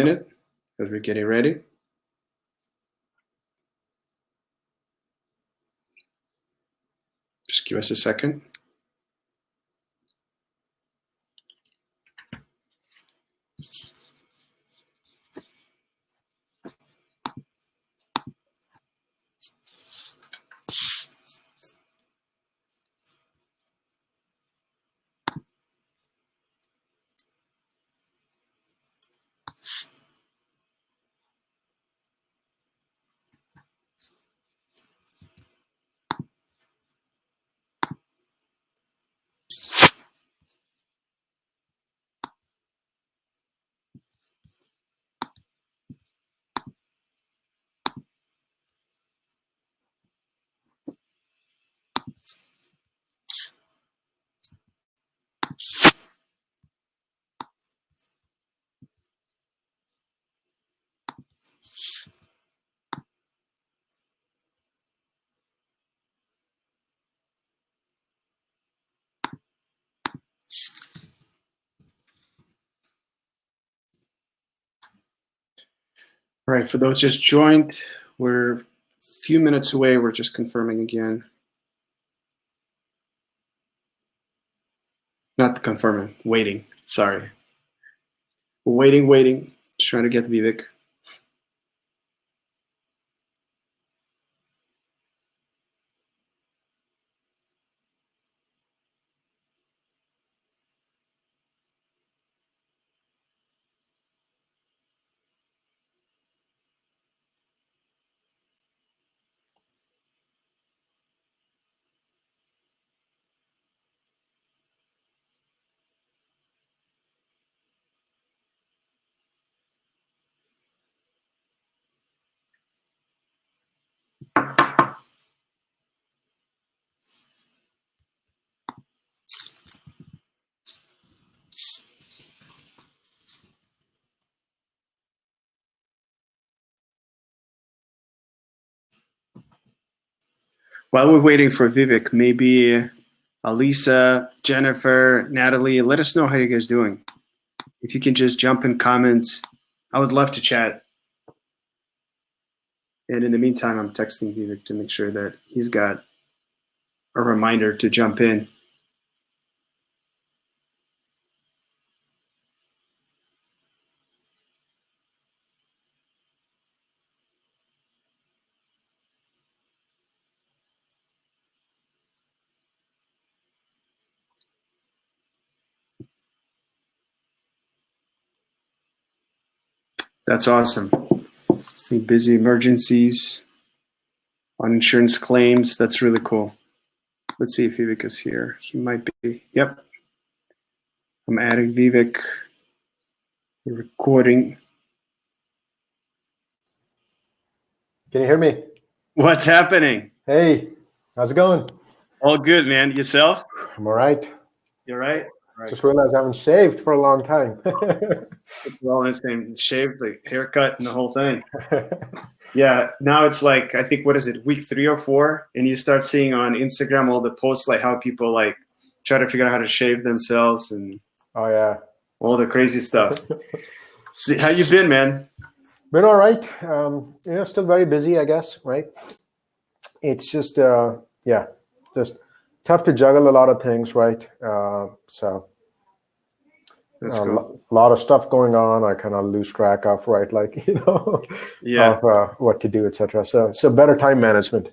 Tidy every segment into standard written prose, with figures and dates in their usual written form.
minute as we're getting ready. Just give us a second. All right, for those just joined, we're a few minutes away. We're just confirming again. Not confirming, waiting, sorry. Waiting, just trying to get Vivek. While we're waiting for Vivek, maybe Alisa, Jennifer, Natalie, let us know how you guys doing. If you can just jump in comments, I would love to chat. And in the meantime, I'm texting Vivek to make sure that he's got a reminder to jump in. That's awesome. See busy emergencies on insurance claims. That's really cool. Let's see if Vivek is here. He might be. Yep. I'm adding Vivek. We're recording. Can you hear me? What's happening? Hey, how's it going? All good, man. Yourself? I'm all right. You're right? Right. Just realized I haven't shaved for a long time. We're all in the same shape, like haircut and the whole thing. Yeah, now it's like, I think, what is it, week 3 or 4? And you start seeing on Instagram all the posts, like how people like try to figure out how to shave themselves and Oh, yeah. all the crazy stuff. See, how you been, man? Been all right. Still very busy, I guess, right? It's just, just tough to juggle a lot of things, right? So That's cool. A lot of stuff going on. I kind of lose track of, right? Like, Yeah. of what to do, etc. So better time management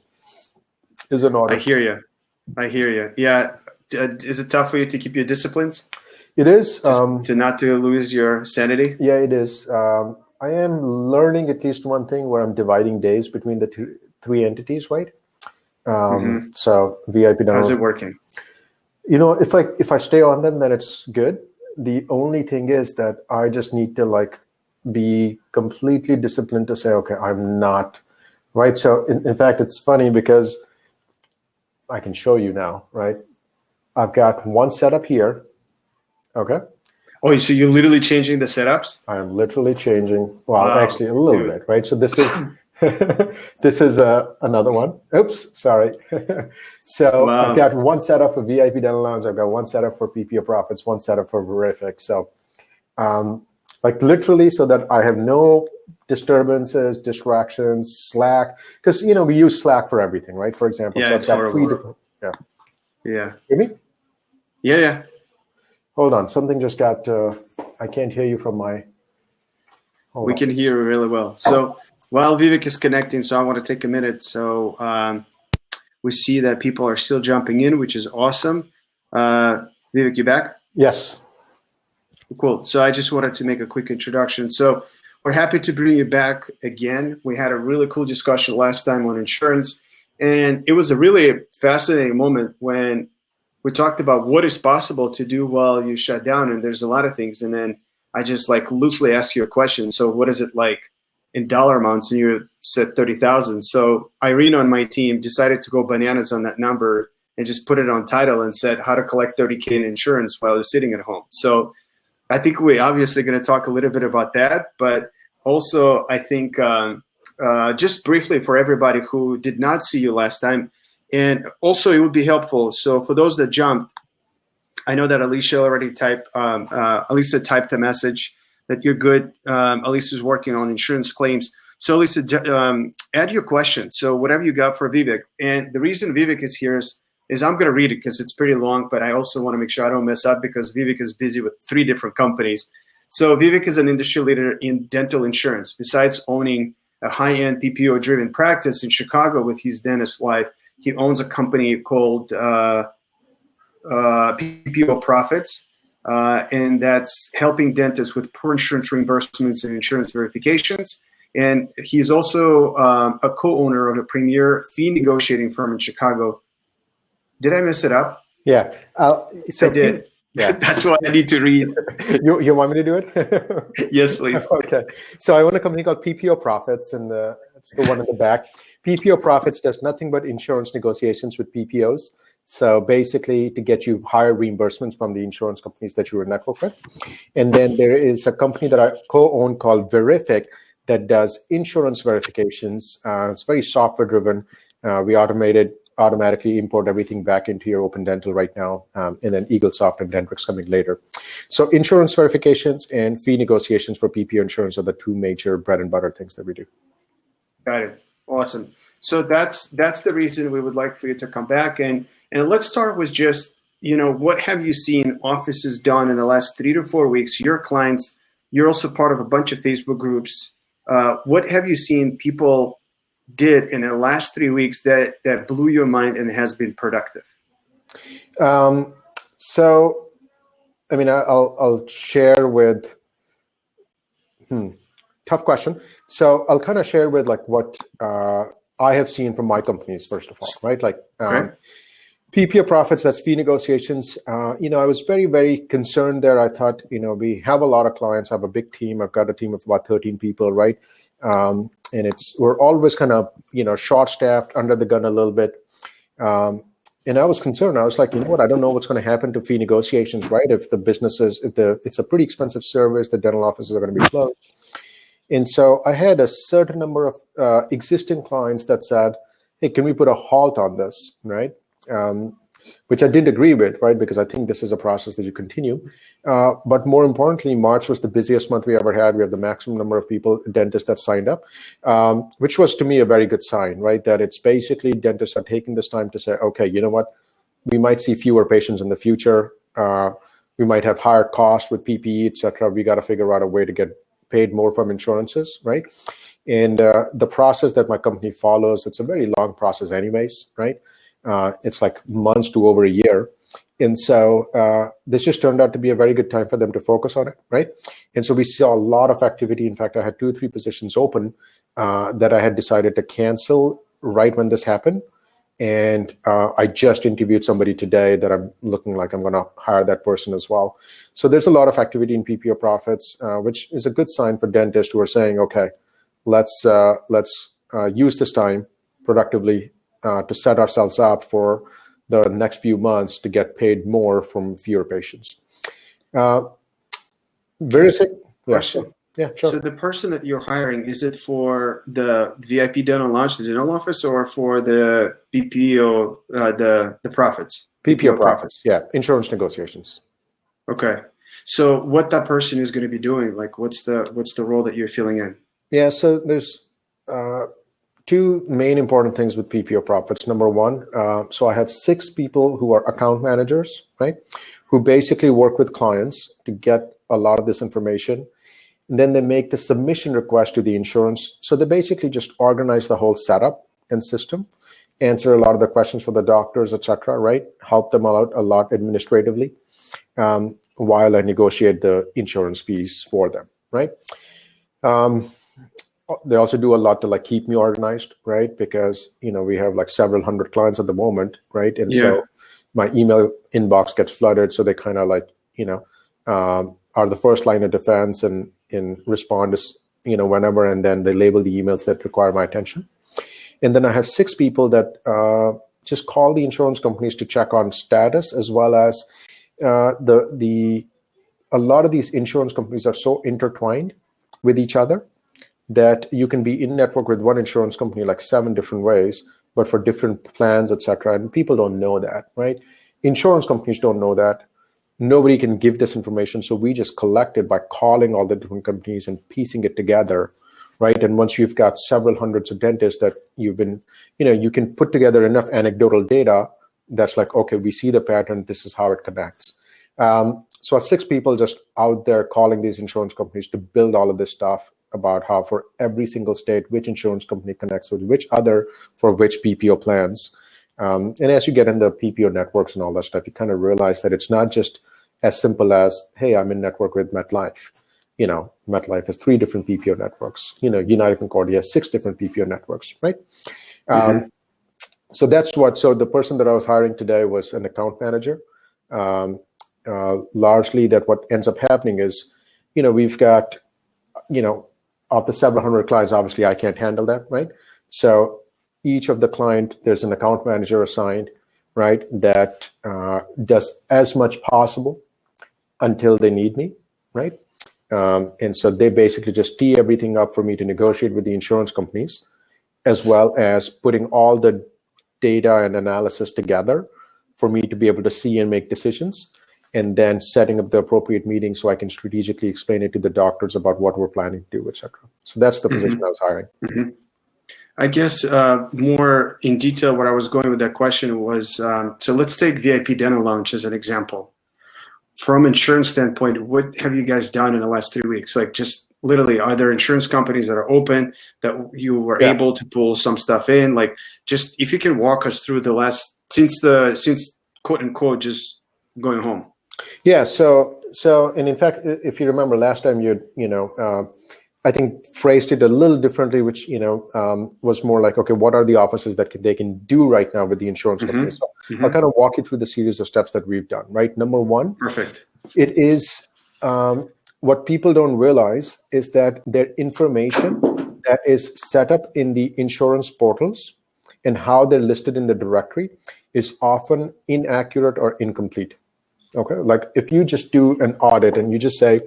is in order. I hear you. Yeah. Is it tough for you to keep your disciplines? It is. To not to lose your sanity? Yeah, it is. I am learning at least one thing where I'm dividing days between the 3 entities, right? So VIP download. How's it working? If I stay on them, then it's good. The only thing is that I just need to be completely disciplined to say, okay, I'm not, right? So in fact, it's funny because I can show you now, right? I've got one setup here, okay? Oh, so you're literally changing the setups? I am literally changing, Wow, actually a little bit, right? So this is this is another one. Oops, sorry. So Wow. I've got one setup for VIP Dental Lounge. I've got one setup for PPO Profits, one setup for Verrific. So like literally, so that I have no disturbances, distractions, Slack, because we use Slack for everything, right? For example, Yeah, so it's I've got horrible. 3 different. Yeah. Yeah. Hear me? Yeah. Hold on, something just got. I can't hear you from my. We can hear you really well. So while Vivek is connecting, so I want to take a minute. So we see that people are still jumping in, which is awesome. Vivek, you back? Yes. Cool. So I just wanted to make a quick introduction. So we're happy to bring you back again. We had a really cool discussion last time on insurance, and it was a really fascinating moment when we talked about what is possible to do while you shut down, and there's a lot of things. And then I just like loosely asked you a question. So what is it like in dollar amounts? And you said 30,000. So Irene on my team decided to go bananas on that number and just put it on title and said how to collect 30K in insurance while you're sitting at home. So I think we're obviously going to talk a little bit about that, but also I think just briefly for everybody who did not see you last time, and also it would be helpful. So for those that jumped, I know that Alicia already typed, Alicia typed a message that you're good. Alicia's working on insurance claims. So Alicia, add your question. So whatever you got for Vivek, and the reason Vivek is here is I'm going to read it because it's pretty long, but I also want to make sure I don't mess up because Vivek is busy with 3 different companies. So Vivek is an industry leader in dental insurance. Besides owning a high-end PPO-driven practice in Chicago with his dentist wife, he owns a company called PPO Profits, and that's helping dentists with poor insurance reimbursements and insurance verifications. And he's also a co-owner of a premier fee negotiating firm in Chicago. Did I mess it up? Yeah. So I did. Yeah. That's why I need to read. You want me to do it? Yes, please. Okay. So I own a company called PPO Profits, and it's the one in the back. PPO Profits does nothing but insurance negotiations with PPOs. So basically to get you higher reimbursements from the insurance companies that you're in network with. And then there is a company that I co-own called Verrific that does insurance verifications. It's very software driven. We automatically import everything back into your Open Dental right now, and then EagleSoft and Dentrix coming later. So insurance verifications and fee negotiations for PPO insurance are the 2 major bread and butter things that we do. Got it. Awesome. So that's the reason we would like for you to come back. And let's start with just, what have you seen offices done in the last 3 to 4 weeks? Your clients, you're also part of a bunch of Facebook groups. What have you seen people did in the last 3 weeks that blew your mind and has been productive? So, I mean, I'll share with, tough question. So I'll kind of share with like what I have seen from my companies, first of all, right? Like PPO Profits, that's fee negotiations. I was very, very concerned there. I thought, we have a lot of clients. I have a big team. I've got a team of about 13 people, right? And we're always kind of, short-staffed, under the gun a little bit. And I was concerned. I was like, what? I don't know what's going to happen to fee negotiations, right? If the businesses, it's a pretty expensive service, the dental offices are going to be closed. And so I had a certain number of existing clients that said, hey, can we put a halt on this, right? Which I didn't agree with, right? Because I think this is a process that you continue. But more importantly, March was the busiest month we ever had. We had the maximum number of people, dentists that signed up, which was to me a very good sign, right? That it's basically dentists are taking this time to say, okay, you know what? We might see fewer patients in the future. We might have higher costs with PPE, et cetera. We got to figure out a way to get paid more from insurances, right? And the process that my company follows, it's a very long process anyways, right? It's like months to over a year. And so this just turned out to be a very good time for them to focus on it, right? And so we saw a lot of activity. In fact, I had 2 or 3 positions open that I had decided to cancel right when this happened. And I just interviewed somebody today that I'm looking like I'm going to hire that person as well. So there's a lot of activity in PPO Profits, which is a good sign for dentists who are saying, okay, let's use this time productively to set ourselves up for the next few months to get paid more from fewer patients. Very sick question. Yeah, sure. So the person that you're hiring, is it for the VIP dental launch, the dental office, or for the PPO, the profits? PPO Profits, yeah, insurance negotiations. Okay. So what that person is going to be doing, like what's the role that you're filling in? Yeah, so there's two main important things with PPO Profits. Number one, so I have 6 people who are account managers, right? Who basically work with clients to get a lot of this information. And then they make the submission request to the insurance. So they basically just organize the whole setup and system, answer a lot of the questions for the doctors, et cetera, right? Help them out a lot administratively while I negotiate the insurance fees for them, right? They also do a lot to like keep me organized, right? Because, we have like several hundred clients at the moment, right? And so my email inbox gets flooded. So they kind of like, are the first line of defense and respond to, whenever, and then they label the emails that require my attention. And then I have 6 people that just call the insurance companies to check on status, as well as a lot of these insurance companies are so intertwined with each other that you can be in network with one insurance company like 7 different ways, but for different plans, et cetera. And people don't know that, right? Insurance companies don't know that. Nobody can give this information. So we just collect it by calling all the different companies and piecing it together, right? And once you've got several hundreds of dentists that you've been, you can put together enough anecdotal data that's like, okay, we see the pattern. This is how it connects. So I have 6 people just out there calling these insurance companies to build all of this stuff about how for every single state, which insurance company connects with which other for which PPO plans. And as you get in the PPO networks and all that stuff, you kind of realize that it's not just as simple as, hey, I'm in network with MetLife. MetLife has 3 different PPO networks. United Concordia has 6 different PPO networks, right? So so the person that I was hiring today was an account manager. Largely that what ends up happening is, we've got, of the several hundred clients, obviously I can't handle that, right? So each of the client, there's an account manager assigned, right, that does as much possible until they need me, right? And so they basically just tee everything up for me to negotiate with the insurance companies, as well as putting all the data and analysis together for me to be able to see and make decisions, and then setting up the appropriate meeting so I can strategically explain it to the doctors about what we're planning to do, et cetera. So that's the position I was hiring. I guess more in detail, what I was going with that question was, so let's take VIP Dental Lounge as an example. From insurance standpoint, what have you guys done in the last 3 weeks? Like just literally, are there insurance companies that are open that you were able to pull some stuff in? Like just if you can walk us through the last, since quote unquote, just going home. Yeah. So, and in fact, if you remember last time, I think phrased it a little differently, which was more like, okay, what are the offices that they can do right now with the insurance company? So I'll kind of walk you through the series of steps that we've done. Right. Number one, perfect. It is what people don't realize is that their information that is set up in the insurance portals and how they're listed in the directory is often inaccurate or incomplete. Okay, like if you just do an audit and you just say,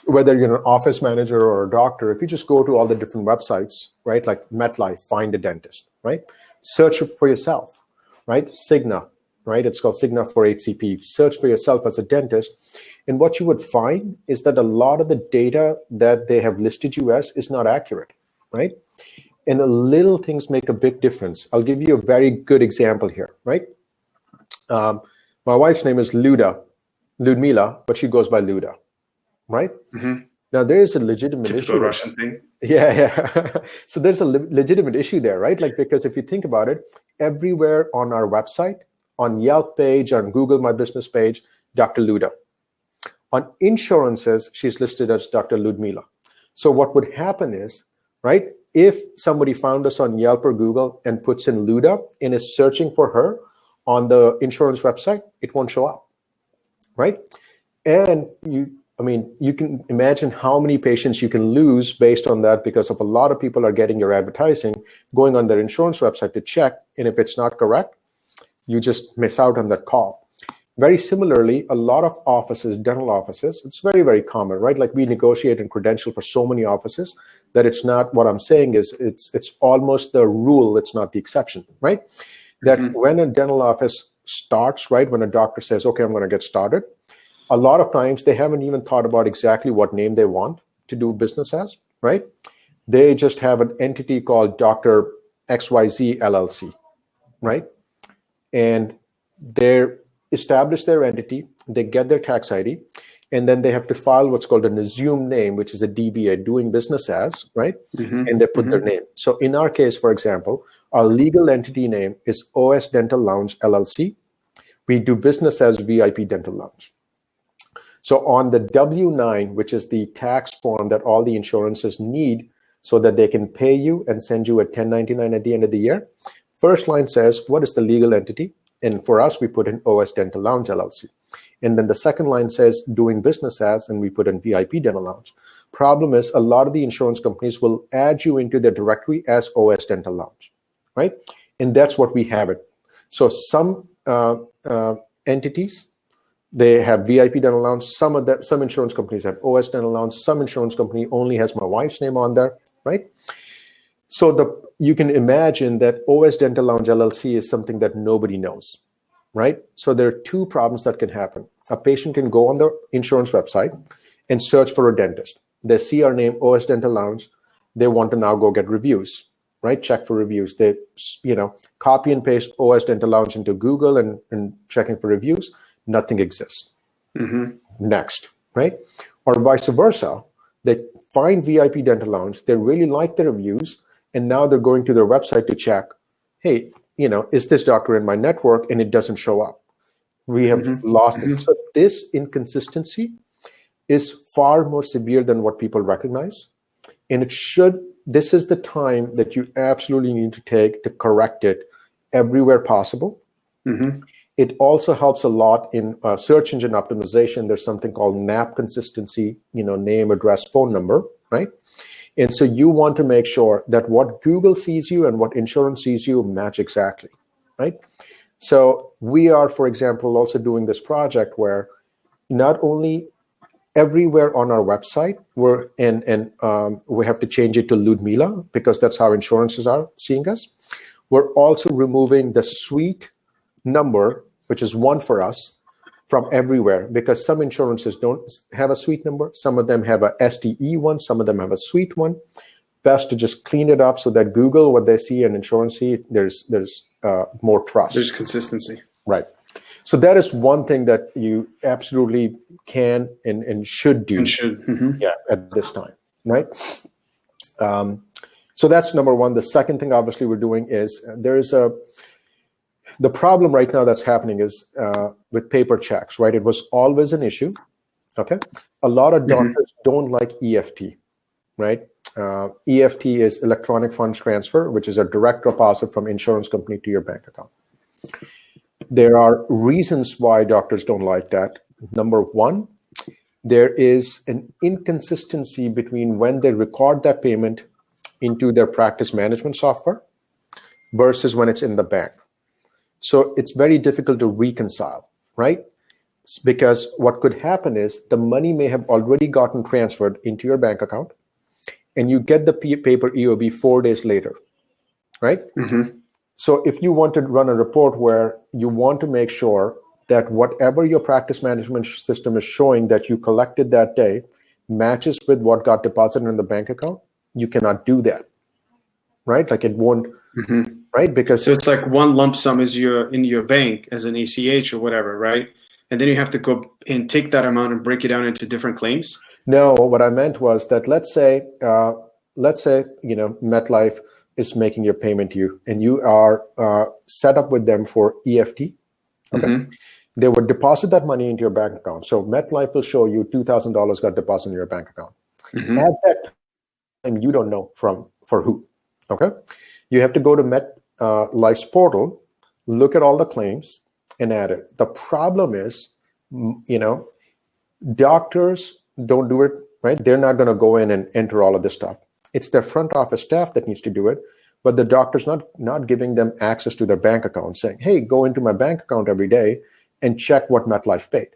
whether you're an office manager or a doctor, if you just go to all the different websites, right, like MetLife, find a dentist, right? Search for yourself, right? Cigna, right? It's called Cigna for HCP. Search for yourself as a dentist. And what you would find is that a lot of the data that they have listed you as is not accurate, right? And the little things make a big difference. I'll give you a very good example here, right? My wife's name is Ludmila, but she goes by Luda, right? Now there's a legitimate issue. Russian thing. Yeah. So there's a legitimate issue there, right? Like, because if you think about it, everywhere on our website, on Yelp page, on Google My Business page, Dr. Luda. On insurances, she's listed as Dr. Ludmila. So what would happen is, right, if somebody found us on Yelp or Google and puts in Luda and is searching for her on the insurance website, it won't show up, right? And you can imagine how many patients you can lose based on that, because of a lot of people are getting your advertising, going on their insurance website to check, and if it's not correct, you just miss out on that call. Very similarly, a lot of offices, dental offices, it's very, very common, right? Like we negotiate and credential for so many offices that it's not, what I'm saying is it's almost the rule, it's not the exception, right? That when a dental office starts, right, when a doctor says, okay, I'm going to get started, A lot of times they haven't even thought about exactly what name they want to do business as, right? They just have an entity called Dr. XYZ LLC, right? And they establish their entity, they get their tax ID, and then they have to file what's called an assumed name, which is a DBA, doing business as, right? And they put their name. So in our case, for example, our legal entity name is OS Dental Lounge LLC. We do business as VIP Dental Lounge. So on the W-9, which is the tax form that all the insurances need so that they can pay you and send you a 1099 at the end of the year, first line says, what is the legal entity? And for us, we put in OS Dental Lounge LLC. And then the second line says doing business as, and we put in VIP Dental Lounge. Problem is, a lot of the insurance companies will add you into their directory as OS Dental Lounge, right? And that's what we have it. So some entities, they have VIP Dental Lounge. Some insurance companies have OS Dental Lounge. Some insurance company only has my wife's name on there, right? So you can imagine that OS Dental Lounge LLC is something that nobody knows, right? So there are two problems that can happen. A patient can go on the insurance website and search for a dentist. They see our name, OS Dental Lounge. They want to now go get reviews, right? Check for reviews. They, copy and paste OS Dental Lounge into Google and checking for reviews. Nothing exists. Next, right? Or vice versa. They find VIP Dental Lounge. They really like the reviews. And now they're going to their website to check, hey, is this doctor in my network? And it doesn't show up. We have lost it. So this inconsistency is far more severe than what people recognize. And this is the time that you absolutely need to take to correct it everywhere possible. It also helps a lot in search engine optimization. There's something called NAP consistency, name, address, phone number, right? And so you want to make sure that what Google sees you and what insurance sees you match exactly, right? So we are, for example, also doing this project where not only everywhere on our website, we have to change it to Ludmila because that's how insurances are seeing us. We're also removing the suite number, which is one for us, from everywhere, because some insurances don't have a suite number. Some of them have a STE one. Some of them have a suite one. Best to just clean it up so that Google, what they see and insurance see, there's more trust. There's consistency. Right. So that is one thing that you absolutely can and should do. Yeah, at this time, right? So that's number one. The second thing, obviously, we're doing is the problem right now that's happening is with paper checks, right? It was always an issue, okay? A lot of doctors don't like EFT, right? EFT is electronic funds transfer, which is a direct deposit from insurance company to your bank account. There are reasons why doctors don't like that. Number one, there is an inconsistency between when they record that payment into their practice management software versus when it's in the bank. So it's very difficult to reconcile, right? Because what could happen is the money may have already gotten transferred into your bank account and you get the paper EOB 4 days later, right? So if you want to run a report where you want to make sure that whatever your practice management system is showing that you collected that day matches with what got deposited in the bank account, you cannot do that, right? Like it won't, right? Because so it's like one lump sum is in your bank as an ACH or whatever, right? And then you have to go and take that amount and break it down into different claims. No, what I meant was that let's say MetLife is making your payment to you, and you are set up with them for EFT. Okay, they would deposit that money into your bank account. So MetLife will show you $2,000 got deposited in your bank account. At that time, you don't know for who. Okay, you have to go to MetLife's portal, look at all the claims, and add it. The problem is, doctors don't do it, right? They're not going to go in and enter all of this stuff. It's their front office staff that needs to do it, but the doctor's not giving them access to their bank account, saying, hey, go into my bank account every day and check what MetLife paid.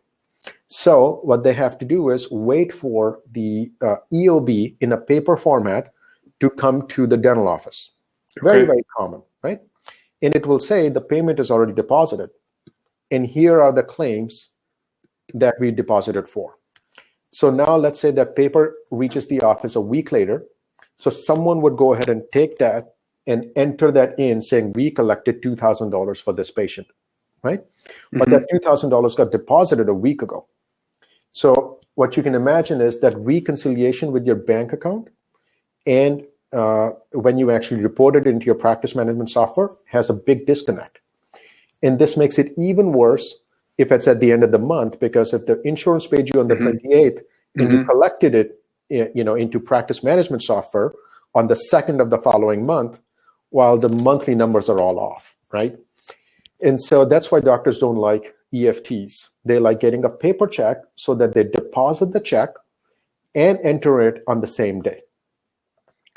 So what they have to do is wait for the EOB in a paper format to come to the dental office. Very, very common, right? And it will say the payment is already deposited. And here are the claims that we deposited for. So now let's say that paper reaches the office a week later. So someone would go ahead and take that and enter that in saying, we collected $2,000 for this patient, right? But that $2,000 got deposited a week ago. So what you can imagine is that reconciliation with your bank account and when you actually report it into your practice management software has a big disconnect. And this makes it even worse if it's at the end of the month, because if the insurance paid you on the 28th and you collected it, into practice management software on the 2nd of the following month, while the monthly numbers are all off, right? And so that's why doctors don't like EFTs. They like getting a paper check so that they deposit the check and enter it on the same day.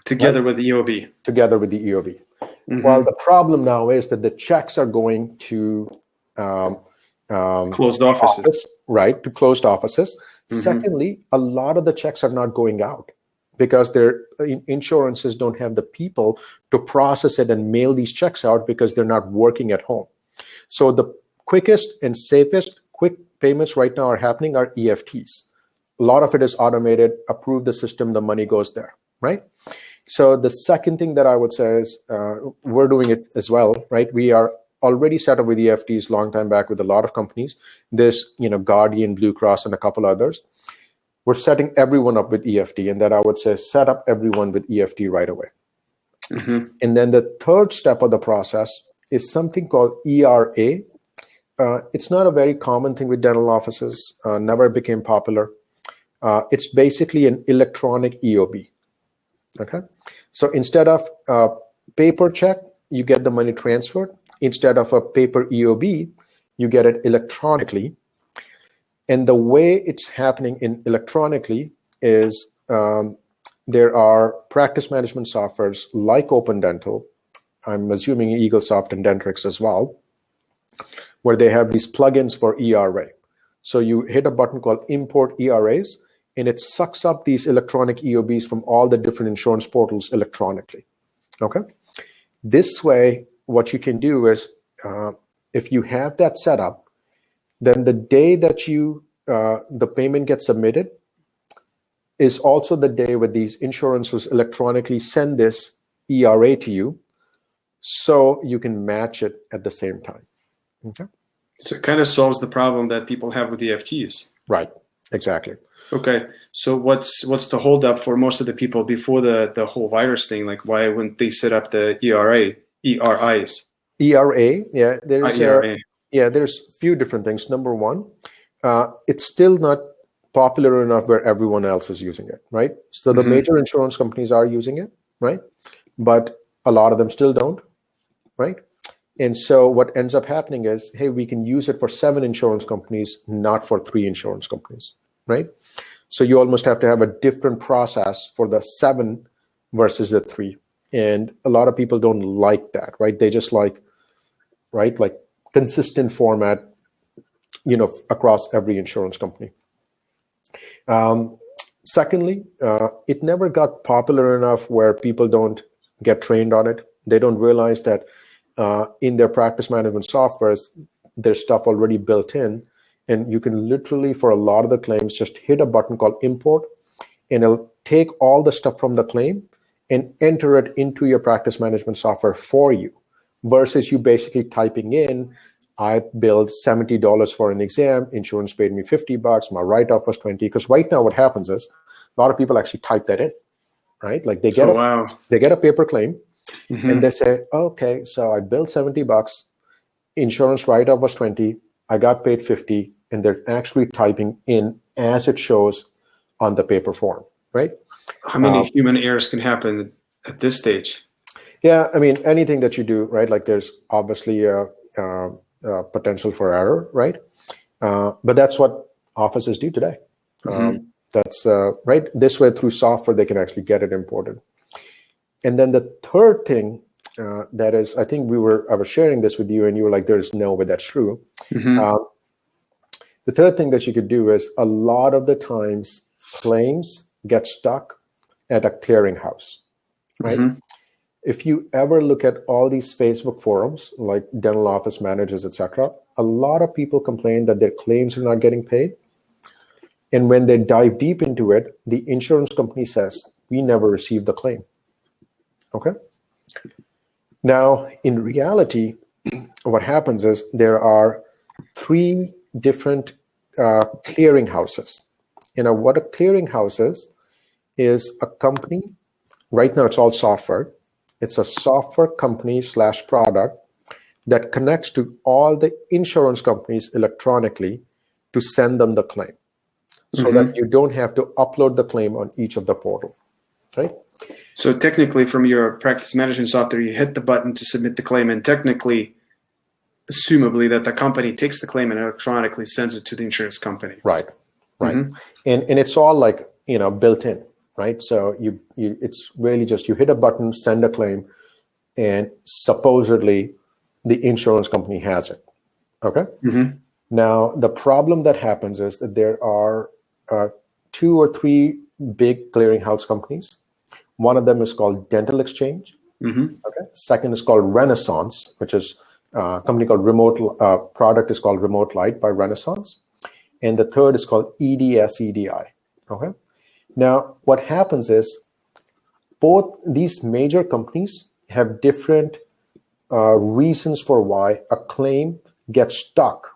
Together with the EOB. Together with the EOB. Well, the problem now is that the checks are going to closed offices. Right, to closed offices. Secondly, a lot of the checks are not going out because their insurances don't have the people to process it and mail these checks out because they're not working at home. So the quickest and safest quick payments right now are happening are EFTs. A lot of it is automated, approve the system, the money goes there, right? So the second thing that I would say is we're doing it as well, right? We are already set up with EFTs long time back with a lot of companies. There's, Guardian, Blue Cross, and a couple others. We're setting everyone up with EFT, and that I would say set up everyone with EFT right away. And then the third step of the process is something called ERA. It's not a very common thing with dental offices, never became popular. It's basically an electronic EOB. Okay, so instead of a paper check, you get the money transferred. Instead of a paper EOB, you get it electronically. And the way it's happening electronically is there are practice management softwares like Open Dental, I'm assuming EagleSoft and Dentrix as well, where they have these plugins for ERA. So you hit a button called Import ERAs, and it sucks up these electronic EOBs from all the different insurance portals electronically. Okay. This way, what you can do is, if you have that set up, then the day that the payment gets submitted is also the day where these insurances electronically send this ERA to you, so you can match it at the same time. Okay. So it kind of solves the problem that people have with EFTs. Right. Exactly. Okay, so what's the holdup for most of the people before the whole virus thing? Like, why wouldn't they set up the ERAs? ERA, yeah, there's ERA. There's a few different things. Number one, it's still not popular enough where everyone else is using it, right? So the major insurance companies are using it, right? But a lot of them still don't, right? And so what ends up happening is, hey, we can use it for 7 insurance companies, not for 3 insurance companies, right? So you almost have to have a different process for the 7 versus the 3. And a lot of people don't like that, right? They just like, right, like consistent format, across every insurance company. Secondly, it never got popular enough where people don't get trained on it. They don't realize that in their practice management softwares, there's stuff already built in. And you can literally, for a lot of the claims, just hit a button called import, and it'll take all the stuff from the claim and enter it into your practice management software for you, versus you basically typing in, I billed $70 for an exam, insurance paid me $50, my write-off was $20. Because right now what happens is a lot of people actually type that in, right? Like they get a paper claim and they say, okay, so I billed $70, insurance write-off was $20, I got paid $50, and they're actually typing in as it shows on the paper form, right? How many human errors can happen at this stage? Yeah, I mean, anything that you do, right? Like there's obviously a potential for error, right? But that's what offices do today. That's right. This way, through software, they can actually get it imported. And then the third thing that is, I think I was sharing this with you, and you were like, "There's no way that's true." The third thing that you could do is, a lot of the times claims get stuck at a clearinghouse, right? If you ever look at all these Facebook forums, like dental office managers, etc., a lot of people complain that their claims are not getting paid. And when they dive deep into it, the insurance company says, we never received the claim. Okay? Now, in reality, what happens is there are 3 different clearing houses. What a clearing house is a company. Right now, it's all software. It's a software company / product that connects to all the insurance companies electronically to send them the claim, so that you don't have to upload the claim on each of the portal, right? So technically, from your practice management software, you hit the button to submit the claim, and technically, assumably, that the company takes the claim and electronically sends it to the insurance company. Right. And it's all like, built in, right? So it's really just you hit a button, send a claim, and supposedly the insurance company has it. Okay. Now, the problem that happens is that there are 2 or 3 big clearinghouse companies. One of them is called Dental Exchange. Okay. Second is called Renaissance, which is a company called product is called Remote Light by Renaissance. And the third is called EDI. Okay. Now, what happens is both these major companies have different reasons for why a claim gets stuck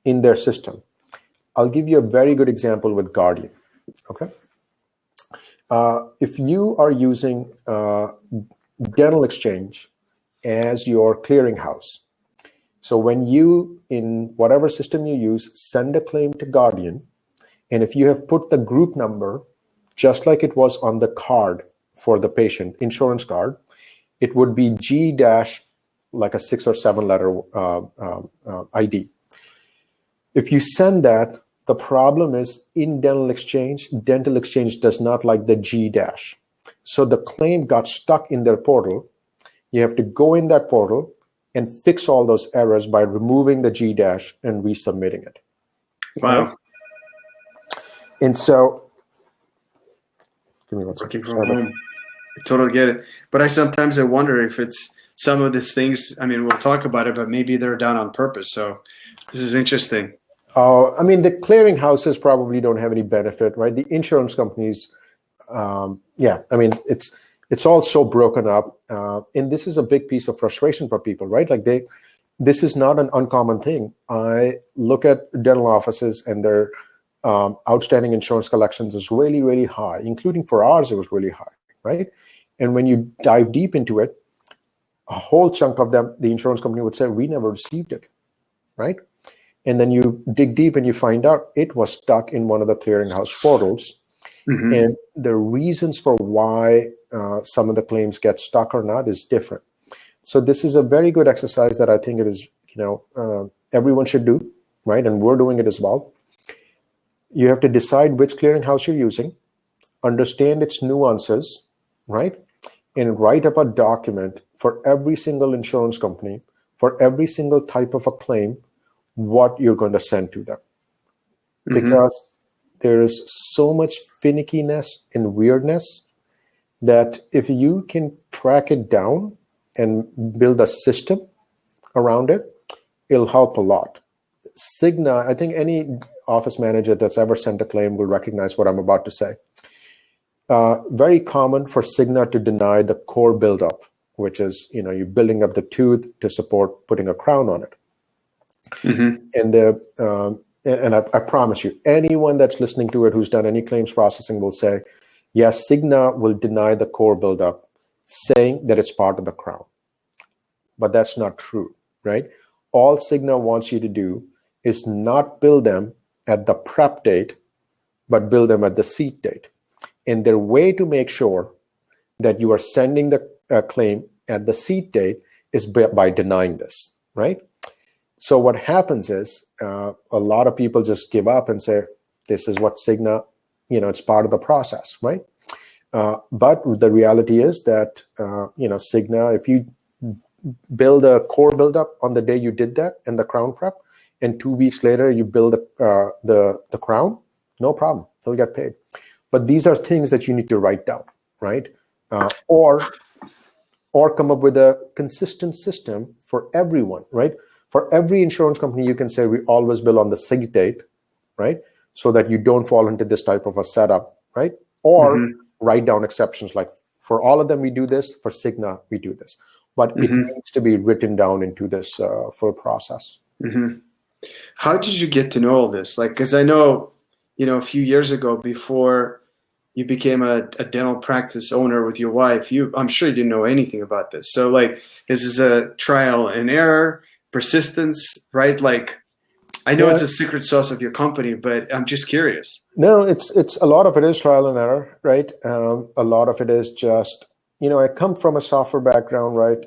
in their system. I'll give you a very good example with Guardian. Okay. If you are using Dental Exchange as your clearinghouse, so when you, in whatever system you use, send a claim to Guardian, and if you have put the group number, just like it was on the card for the patient, insurance card, it would be G- like a 6 or 7 letter ID. If you send that, the problem is in Dental Exchange does not like the G-. So the claim got stuck in their portal. You have to go in that portal and fix all those errors by removing the G- and resubmitting it. Wow. Right? And so, give me one Working second. from home. I totally get it. But I sometimes wonder if it's some of these things, I mean, we'll talk about it, but maybe they're done on purpose. So this is interesting. The clearing houses probably don't have any benefit, right? The insurance companies, it's all so broken up. And this is a big piece of frustration for people, right? Like this is not an uncommon thing. I look at dental offices and their outstanding insurance collections is really, really high, including for ours, it was really high, right? And when you dive deep into it, a whole chunk of them, the insurance company would say, we never received it, right? And then you dig deep and you find out it was stuck in one of the clearinghouse portals. And the reasons for why some of the claims get stuck or not is different. So this is a very good exercise that I think it is, everyone should do, right? And we're doing it as well. You have to decide which clearinghouse you're using, understand its nuances, right? And write up a document for every single insurance company, for every single type of a claim, what you're going to send to them. Because there is so much finickiness and weirdness that if you can track it down and build a system around it, it'll help a lot. Cigna, I think any office manager that's ever sent a claim will recognize what I'm about to say. Very common for Cigna to deny the core buildup, which is, you're building up the tooth to support putting a crown on it. And I promise you, anyone that's listening to it who's done any claims processing will say, yes, Cigna will deny the core buildup, saying that it's part of the crown. But that's not true, right? All Cigna wants you to do is not bill them at the prep date, but bill them at the seat date. And their way to make sure that you are sending the claim at the seat date is by denying this, right? So what happens is a lot of people just give up and say, this is what Cigna, it's part of the process, right? But the reality is that, Cigna, if you build a core buildup on the day you did that and the crown prep, and 2 weeks later you build the crown, no problem, they'll get paid. But these are things that you need to write down, right? Or come up with a consistent system for everyone, right? For every insurance company, you can say we always bill on the seat date, right? so that you don't fall into this type of a setup, right? Or write down exceptions like, for all of them, we do this. For Cigna, we do this. But it needs to be written down into this full process. How did you get to know all this? Like, because I know, a few years ago, before you became a dental practice owner with your wife, I'm sure you didn't know anything about this. So, like, this is a trial and error, persistence, right? Like, I know it's a secret sauce of your company, but I'm just curious. No, it's a lot of it is trial and error, right? A lot of it is just, I come from a software background, right?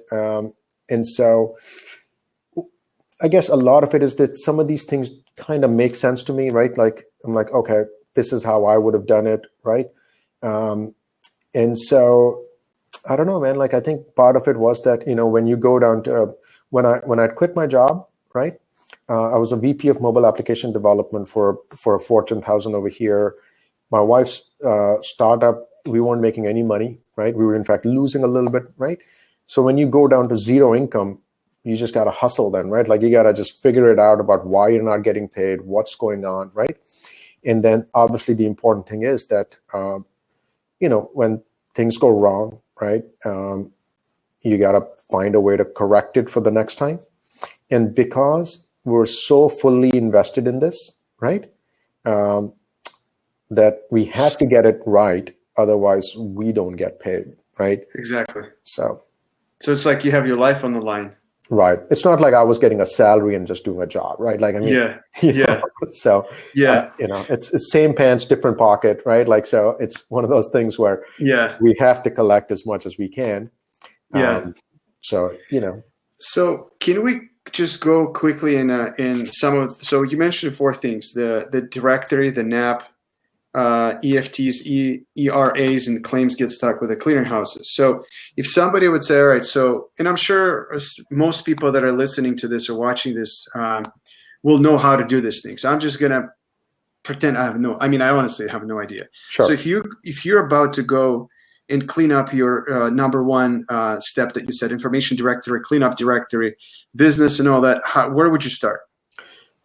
And so I guess a lot of it is that some of these things kind of make sense to me, right? Like, I'm like, okay, this is how I would have done it, right? And so I don't know, man. Like, I think part of it was that, when you go down to, when I quit my job, right? I was a VP of mobile application development for a Fortune 1000 over here. My wife's startup, we weren't making any money, right? We were in fact losing a little bit, right? So when you go down to zero income, you just got to hustle then, right? Like, you got to just figure it out about why you're not getting paid, what's going on, right? And then obviously the important thing is that, when things go wrong, right? You got to find a way to correct it for the next time. And because we're so fully invested in this, right? That we have to get it right. Otherwise, we don't get paid, right? Exactly. So it's like you have your life on the line. Right. It's not like I was getting a salary and just doing a job, right? Like, I mean, So, it's same pants, different pocket, right? Like, so it's one of those things where we have to collect as much as we can. So can we just go quickly in some of, so you mentioned 4 things: the directory, the NAP, EFTs, ERAs, and claims get stuck with the clearinghouses. So if somebody would say, all right, so, and I'm sure most people that are listening to this or watching this will know how to do this thing. So I'm just going to pretend I honestly have no idea. Sure. So if you're about to go and clean up your number one step that you said, information directory, clean up directory, business and all that, where would you start?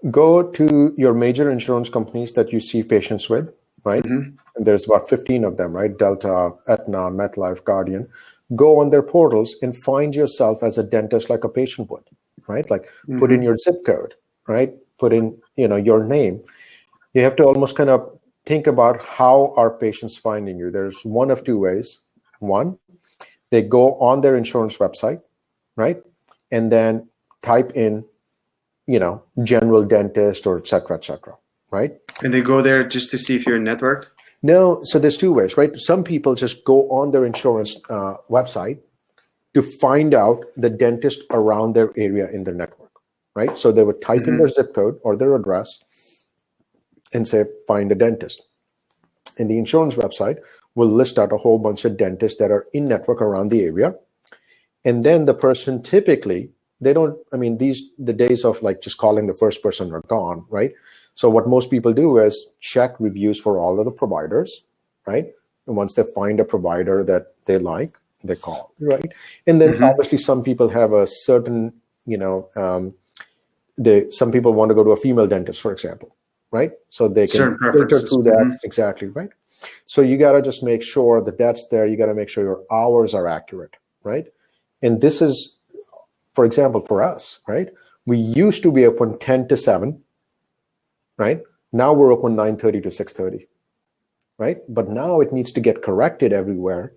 Go to your major insurance companies that you see patients with, right? And there's about 15 of them, right? Delta, Aetna, MetLife, Guardian. Go on their portals and find yourself as a dentist like a patient would, right? Like, put in your zip code, right? Put in, your name. You have to almost kind of think about how are patients finding you. There's one of 2 ways. One, they go on their insurance website, right? And then type in, general dentist or et cetera, right? And they go there just to see if you're in network? No, so there's 2 ways, right? Some people just go on their insurance website to find out the dentist around their area in their network, right? So they would type in their zip code or their address and say, find a dentist. And the insurance website will list out a whole bunch of dentists that are in network around the area. And then the person typically, the days of like just calling the first person are gone, right? So what most people do is check reviews for all of the providers, right? And once they find a provider that they like, they call, right? And then obviously some people have a certain, some people want to go to a female dentist, for example, right? So they can filter through that. Exactly, right? So you got to just make sure that that's there. You got to make sure your hours are accurate, right? And this is, for example, for us, right? We used to be open 10 to 7, right? Now we're open 9:30 to 6:30, right? But now it needs to get corrected everywhere.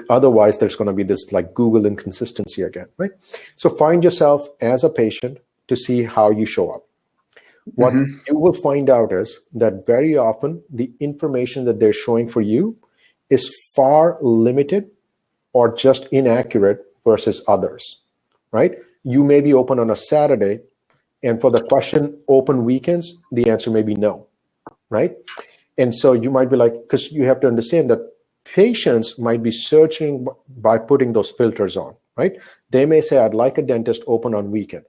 Otherwise, there's going to be this like Google inconsistency again, right? So find yourself as a patient to see how you show up. What you will find out is that very often the information that they're showing for you is far limited or just inaccurate versus others, right? You may be open on a Saturday, and for the question, open weekends, the answer may be no, right? And so you might be like, because you have to understand that patients might be searching by putting those filters on, right? They may say, I'd like a dentist open on weekend.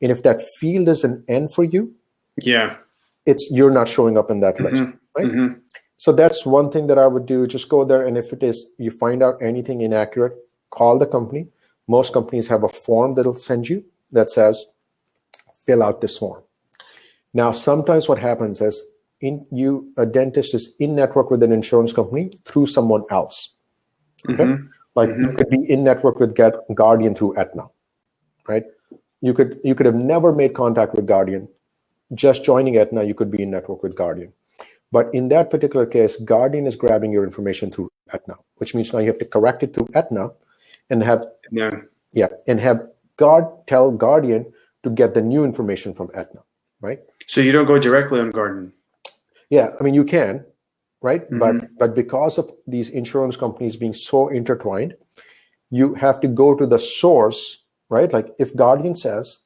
And if that field is an N for you, you're not showing up in that list, right? So that's one thing that I would do. Just go there, and if it is, you find out anything inaccurate, call the company. Most companies have a form that'll send you that says, fill out this form. Now, sometimes what happens is a dentist is in network with an insurance company through someone else. Okay, like you could be in network with Guardian through Aetna, right? You could have never made contact with Guardian. Just joining Aetna, you could be in network with Guardian. But in that particular case, Guardian is grabbing your information through Aetna, which means now you have to correct it through Aetna and have tell Guardian to get the new information from Aetna, right? So you don't go directly on Guardian. Yeah, I mean you can, right? But because of these insurance companies being so intertwined, you have to go to the source, right? Like if Guardian says,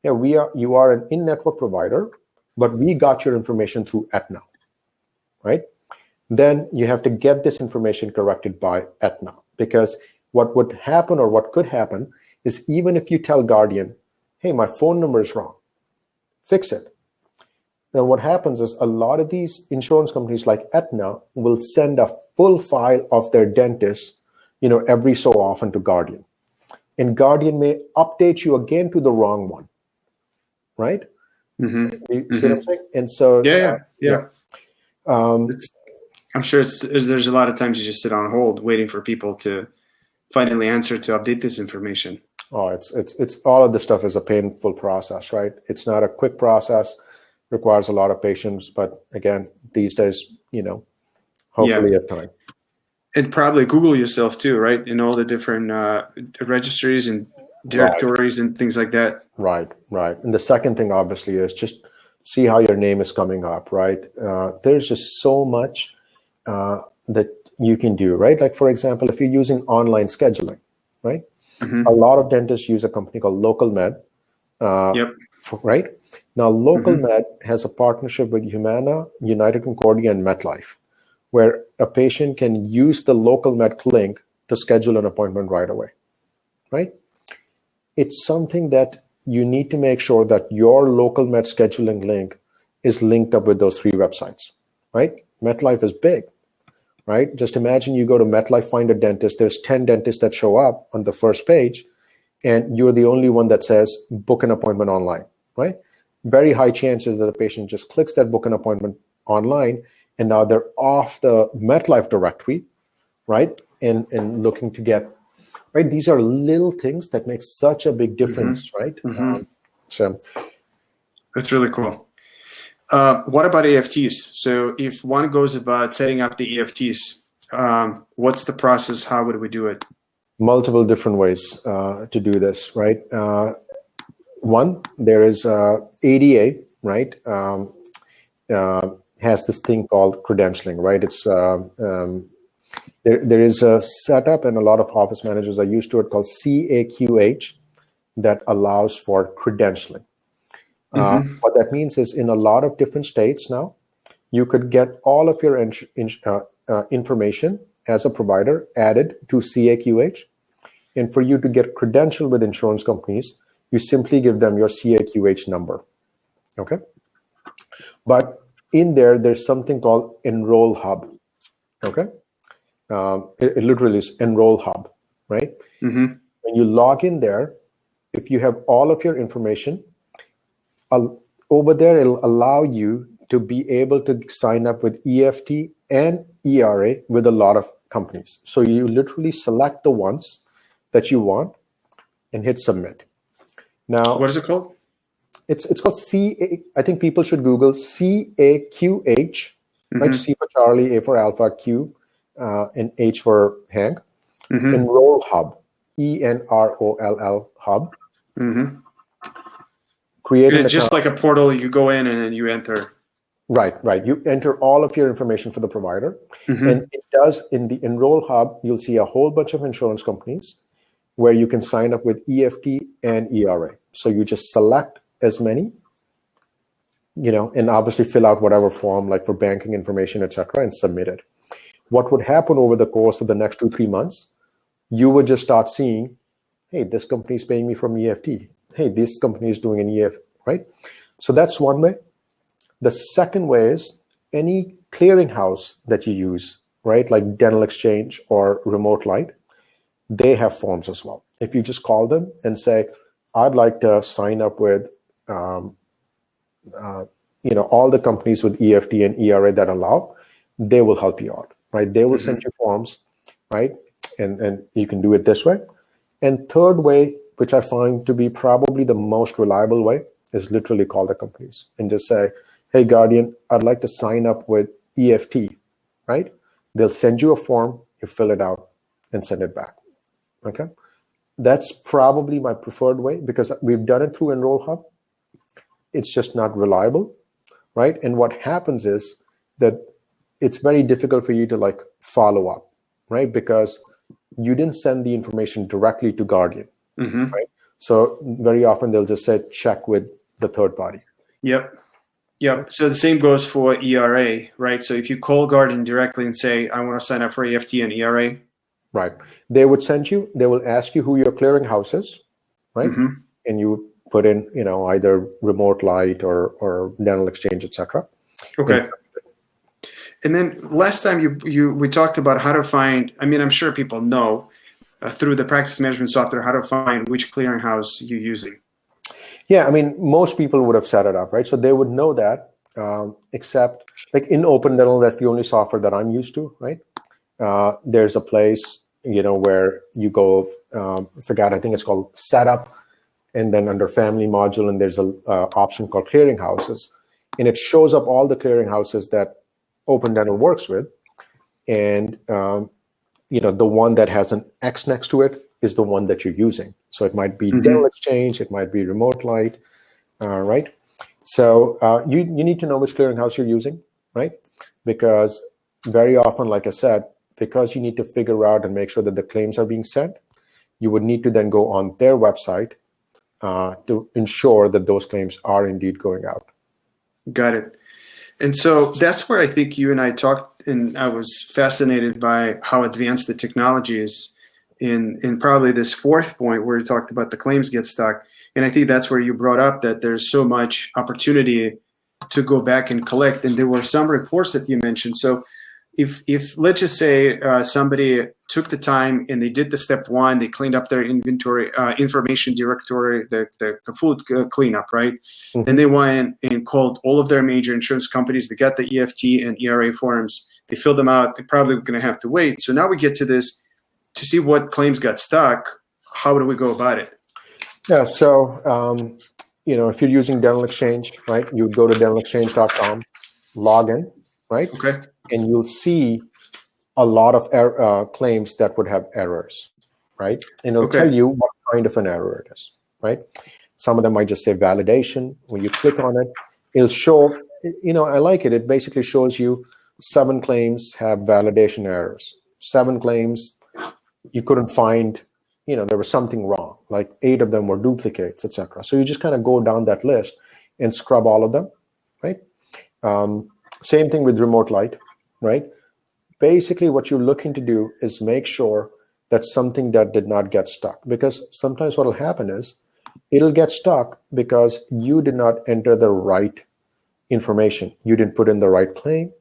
yeah, you are an in-network provider, but we got your information through Aetna, right? Then you have to get this information corrected by Aetna, because what would happen or what could happen is even if you tell Guardian, hey, my phone number is wrong, fix it. Then what happens is a lot of these insurance companies like Aetna will send a full file of their dentist, every so often to Guardian. And Guardian may update you again to the wrong one, right? You see what I'm saying? And so I'm sure there's a lot of times you just sit on hold waiting for people to finally answer to update this information. Oh, it's all of this stuff is a painful process, right? It's not a quick process, requires a lot of patience, but again, these days, hopefully you have time. And probably Google yourself too, right? In all the different registries and directories and things like that. Right. And the second thing, obviously, is just see how your name is coming up, right? There's just so much that you can do, right? Like, for example, if you're using online scheduling, right? A lot of dentists use a company called LocalMed, right? Now, LocalMed has a partnership with Humana, United Concordia, and MetLife, where a patient can use the LocalMed link to schedule an appointment right away, right? It's something that you need to make sure that your LocalMed scheduling link is linked up with those 3 websites, right? MetLife is big, right? Just imagine you go to MetLife, find a dentist, there's 10 dentists that show up on the first page, and you're the only one that says book an appointment online, right? Very high chances that the patient just clicks that book an appointment online, and now they're off the MetLife directory, right? And looking to get, right? These are little things that make such a big difference, right? So that's really cool. What about EFTs? So if one goes about setting up the EFTs, what's the process? How would we do it? Multiple different ways to do this, right? One, there is ADA, right? Has this thing called credentialing, right? It's there is a setup, and a lot of office managers are used to it, called CAQH, that allows for credentialing. What that means is in a lot of different states now, you could get all of your information as a provider added to CAQH. And for you to get credentialed with insurance companies, you simply give them your CAQH number, okay? But in there's something called Enroll Hub, okay? It literally is Enroll Hub, right? When you log in there, if you have all of your information, over there, it'll allow you to be able to sign up with EFT and ERA with a lot of companies. So you literally select the ones that you want and hit submit. Now, what is it called? It's called I think people should Google CAQH, right? C for Charlie, A for Alpha, Q, and H for Hank. Enroll Hub, ENROLL Hub. It's just like a portal. You go in and then you enter. Right. You enter all of your information for the provider. And it does, in the Enroll Hub, you'll see a whole bunch of insurance companies where you can sign up with EFT and ERA. So you just select as many, and obviously fill out whatever form, like for banking information, etc., and submit it. What would happen over the course of the next 2-3 months, you would just start seeing, hey, this company is paying me from EFT. Hey, this company is doing an EFT, right? So that's one way. The second way is any clearinghouse that you use, right? Like Dental Exchange or Remote Light, they have forms as well. If you just call them and say, I'd like to sign up with all the companies with EFT and ERA that allow, they will help you out, right? They will send you forms, right? And you can do it this way. And third way, which I find to be probably the most reliable way, is literally call the companies and just say, hey, Guardian, I'd like to sign up with EFT, right? They'll send you a form, you fill it out and send it back, okay? That's probably my preferred way because we've done it through Enroll Hub. It's just not reliable, right? And what happens is that it's very difficult for you to like follow up, right? Because you didn't send the information directly to Guardian, right? So very often they'll just say, check with the third party. Yep. So the same goes for ERA, right? So if you call Guardian directly and say, I want to sign up for EFT and ERA. Right. They would send you, they will ask you who your clearinghouse is, right? And you put in, either Remote Light or Dental Exchange, etc. Okay. And then last time we talked about how to find, I'm sure people know through the practice management software, how to find which clearinghouse you're using. Yeah, most people would have set it up, right? So they would know that, except like in Open Dental, that's the only software that I'm used to, right? There's a place, where you go, I think it's called Setup, and then under Family Module, and there's a option called Clearinghouses, and it shows up all the clearinghouses that Open Dental works with, and the one that has an X next to it is the one that you're using. So it might be Dental Exchange, it might be Remote Light, right? So you need to know which clearinghouse you're using, right? Because very often, like I said, because you need to figure out and make sure that the claims are being sent, you would need to then go on their website to ensure that those claims are indeed going out. Got it. And so that's where I think you and I talked, and I was fascinated by how advanced the technology is in probably this fourth point where you talked about the claims get stuck. And I think that's where you brought up that there's so much opportunity to go back and collect. And there were some reports that you mentioned. So if let's just say somebody took the time and they did the step one, they cleaned up their inventory, information directory, the full cleanup, right? Then they went and called all of their major insurance companies. They got the EFT and ERA forms. They filled them out. They're probably going to have to wait. So now we get to this to see what claims got stuck. How do we go about it? Yeah. So if you're using Dental Exchange, right, you go to dentalexchange.com, log in, right? Okay. And you'll see a lot of claims that would have errors, right? And it'll tell you what kind of an error it is, right? Some of them might just say validation. When you click on it, it'll show, I like it. It basically shows you 7 claims have validation errors. 7 claims you couldn't find, there was something wrong, like 8 of them were duplicates, etc. So you just kind of go down that list and scrub all of them, right? Same thing with Remote Light, right? Basically, what you're looking to do is make sure that something that did not get stuck, because sometimes what will happen is it'll get stuck because you did not enter the right information. You didn't put in the right claim,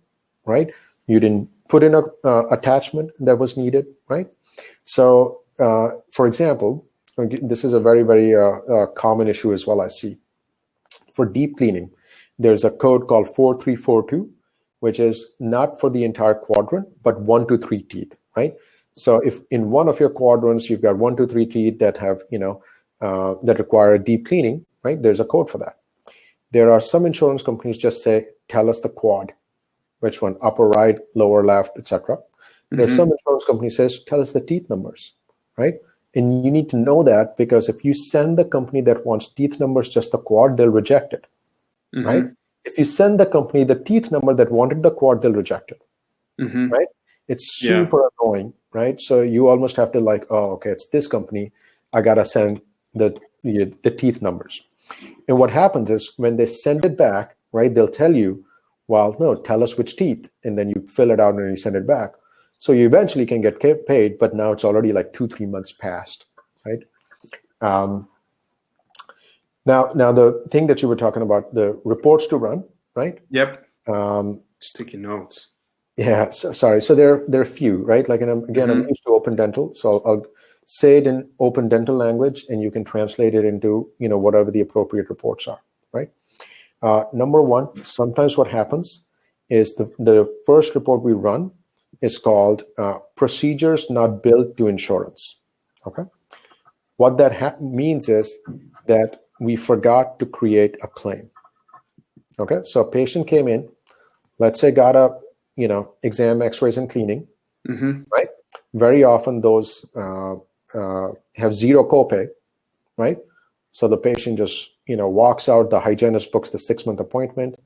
right? You didn't put in a attachment that was needed, right? So, for example, this is a very, very common issue as well, I see. For deep cleaning, there's a code called 4342, which is not for the entire quadrant, but 1 to 3 teeth, right? So if in one of your quadrants, you've got 1 to 3 teeth that have, that require a deep cleaning, right? There's a code for that. There are some insurance companies just say, tell us the quad, which one, upper right, lower left, etc. There's some insurance companies says, tell us the teeth numbers, right? And you need to know that because if you send the company that wants teeth numbers, just the quad, they'll reject it, right? If you send the company the teeth number that wanted the quad, they'll reject it, right? It's super annoying, right? So you almost have to like, oh, okay, it's this company. I got to send the teeth numbers. And what happens is when they send it back, right, they'll tell you, well, no, tell us which teeth. And then you fill it out and you send it back. So you eventually can get paid, but now it's already like 2-3 months past, right? Now the thing that you were talking about, the reports to run, right? Yep. Sticky notes. Yeah, sorry. So there are a few, right? Like, and I'm used to Open Dental, so I'll say it in Open Dental language, and you can translate it into whatever the appropriate reports are, right? Number one, sometimes what happens is the first report we run is called procedures not billed to insurance. Okay. What that means is that we forgot to create a claim. Okay. So a patient came in, let's say got a, exam, x-rays and cleaning, right? Very often those have zero copay, right? So the patient just, walks out, the hygienist books the 6-month appointment,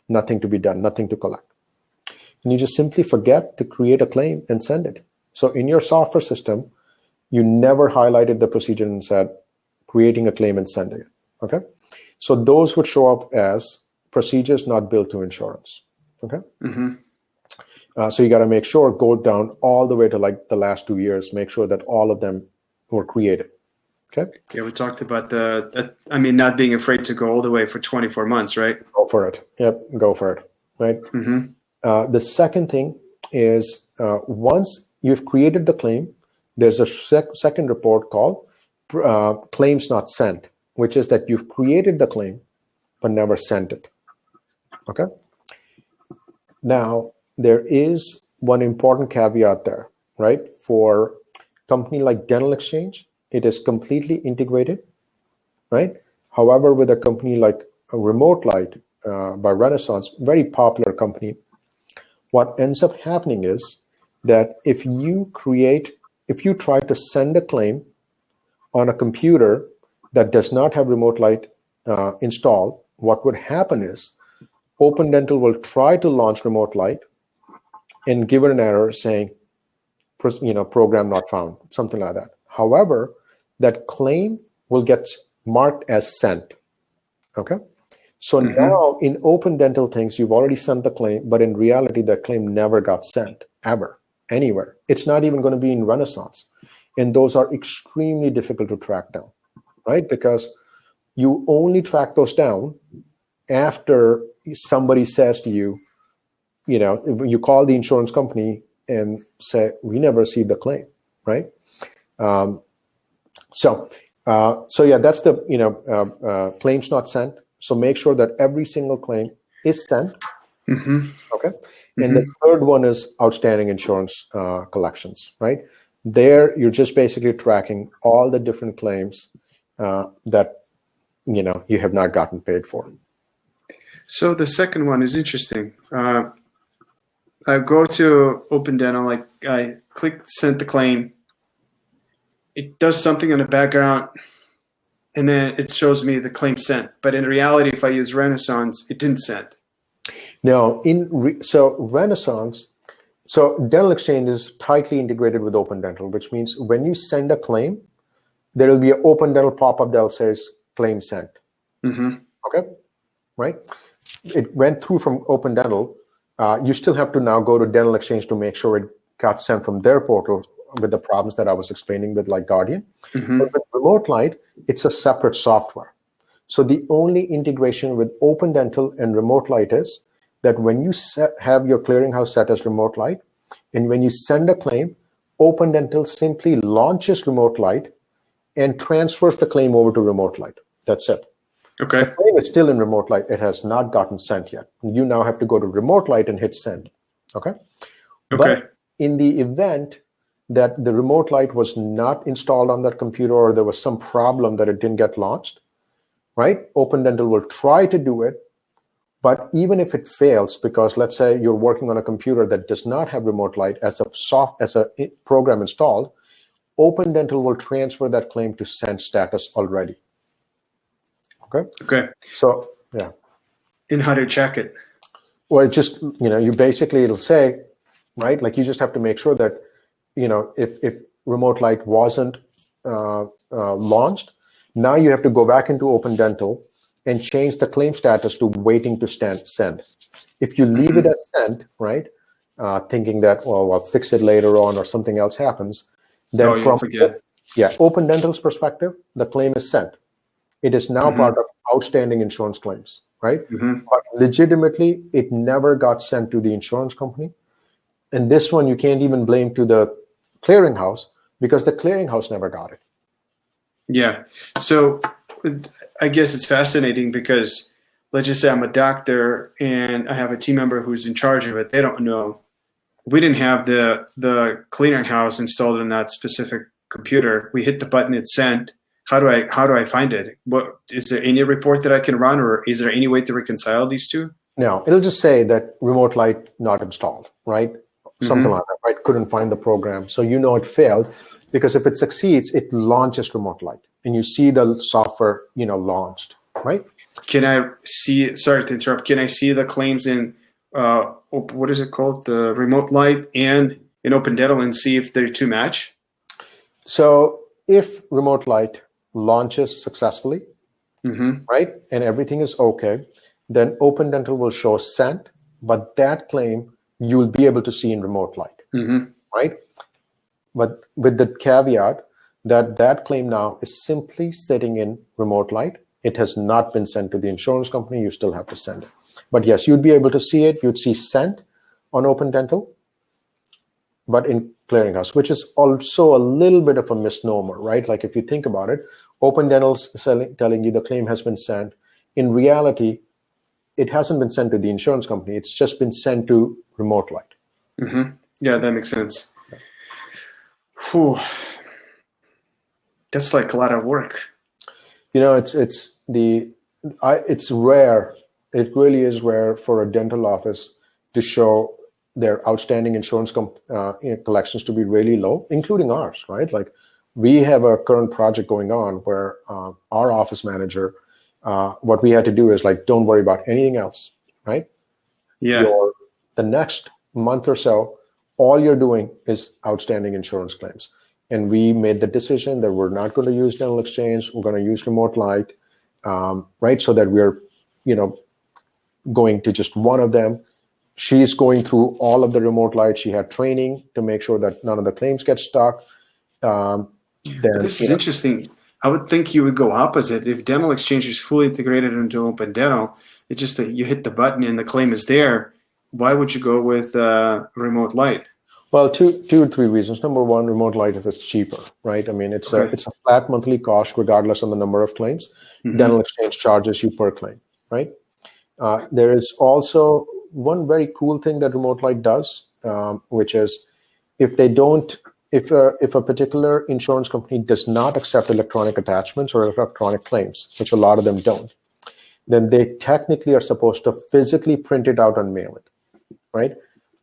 nothing to be done, nothing to collect. And you just simply forget to create a claim and send it. So in your software system, you never highlighted the procedure and said, creating a claim and sending it, okay? So those would show up as procedures not billed to insurance, okay? So you got to make sure, go down all the way to like the last 2 years, make sure that all of them were created. Okay. Yeah, we talked about not being afraid to go all the way for 24 months, right? Go for it. Yep, go for it. Right. The second thing is once you've created the claim, there's a second report called claims not sent, which is that you've created the claim but never sent it. Okay. Now, there is one important caveat there, right? For a company like Dental Exchange, it is completely integrated, right? However, with a company like Remote Light by Renaissance, very popular company, what ends up happening is that if you try to send a claim on a computer that does not have Remote Light installed, what would happen is Open Dental will try to launch Remote Light and give it an error saying, program not found, something like that. However, that claim will get marked as sent, okay? So now in Open Dental things, you've already sent the claim, but in reality, that claim never got sent, ever, anywhere. It's not even going to be in Renaissance. And those are extremely difficult to track down, right? Because you only track those down after somebody says to you, you call the insurance company and say, we never see the claim, right? So yeah, that's the claims not sent. So make sure that every single claim is sent. Okay. And the third one is outstanding insurance collections, right? There, you're just basically tracking all the different claims that you have not gotten paid for. So the second one is interesting. I go to Open Dental, I click send the claim. It does something in the background, and then it shows me the claim sent. But in reality, if I use Renaissance, it didn't send. Now, Renaissance, Dental Exchange is tightly integrated with Open Dental, which means when you send a claim, there will be an Open Dental pop-up that says claim sent. Okay, right? It went through from Open Dental. You still have to now go to Dental Exchange to make sure it got sent from their portal with the problems that I was explaining with like Guardian. But with Remote Light, it's a separate software. So the only integration with Open Dental and Remote Light is that when you have your clearinghouse set as Remote Light, and when you send a claim, Open Dental simply launches Remote Light and transfers the claim over to Remote Light. That's it. Okay. The claim is still in Remote Light. It has not gotten sent yet. You now have to go to Remote Light and hit send. Okay. But in the event that the Remote Light was not installed on that computer, or there was some problem that it didn't get launched, right? Open Dental will try to do it. But even if it fails, because let's say you're working on a computer that does not have Remote Light as a program installed, Open Dental will transfer that claim to send status already. Okay. Okay. So yeah. And how to check it? Well, it just you basically it'll say, right? Like you just have to make sure that if Remote Light wasn't launched, now you have to go back into Open Dental and change the claim status to waiting to send. If you leave it as sent, right, thinking that, well, I'll fix it later on or something else happens, then from Open Dental's perspective, the claim is sent. It is now part of outstanding insurance claims, right? But legitimately, it never got sent to the insurance company. And this one, you can't even blame to the clearinghouse because the clearinghouse never got it. Yeah. So I guess it's fascinating because let's just say I'm a doctor and I have a team member who's in charge of it. They don't know. We didn't have the clearinghouse installed on that specific computer. We hit the button, it's sent. How do I find it? What is there any report that I can run, or is there any way to reconcile these two? No, it'll just say that remote light not installed, right? Something like that, right? Couldn't find the program. So you know it failed, because if it succeeds, it launches remote light and you see the software, launched, right? Can I see, sorry to interrupt, can I see the claims in, what is it called? The remote light and in Open Dental and see if they're two match? So if remote light launches successfully, right, and everything is okay, then Open Dental will show sent, but that claim you'll be able to see in remote light, right? But with the caveat that that claim now is simply sitting in remote light. It has not been sent to the insurance company. You still have to send it. But yes, you'd be able to see it. You'd see sent on Open Dental, but in clearinghouse, which is also a little bit of a misnomer, right? Like if you think about it, Open Dental's telling you the claim has been sent. In reality, it hasn't been sent to the insurance company. It's just been sent to remote light. Yeah, that makes sense. Whew. That's like a lot of work. It's rare. It really is rare for a dental office to show their outstanding insurance collections to be really low, including ours, right? Like we have a current project going on where our office manager, what we had to do is like, don't worry about anything else, right? Yeah. The next month or so, all you're doing is outstanding insurance claims. And we made the decision that we're not going to use dental exchange. We're going to use remote light, right? So that we're, going to just one of them. She's going through all of the remote light. She had training to make sure that none of the claims get stuck. This is interesting. I would think you would go opposite. If dental exchange is fully integrated into Open Dental, it's just that you hit the button and the claim is there. Why would you go with remote light? Well, two or three reasons. Number one, remote light, if it's cheaper, right? I mean, it's a flat monthly cost regardless of the number of claims. Dental exchange charges you per claim, right? There is also one very cool thing that remote light does, which is if a particular insurance company does not accept electronic attachments or electronic claims, which a lot of them don't, then they technically are supposed to physically print it out and mail it, right?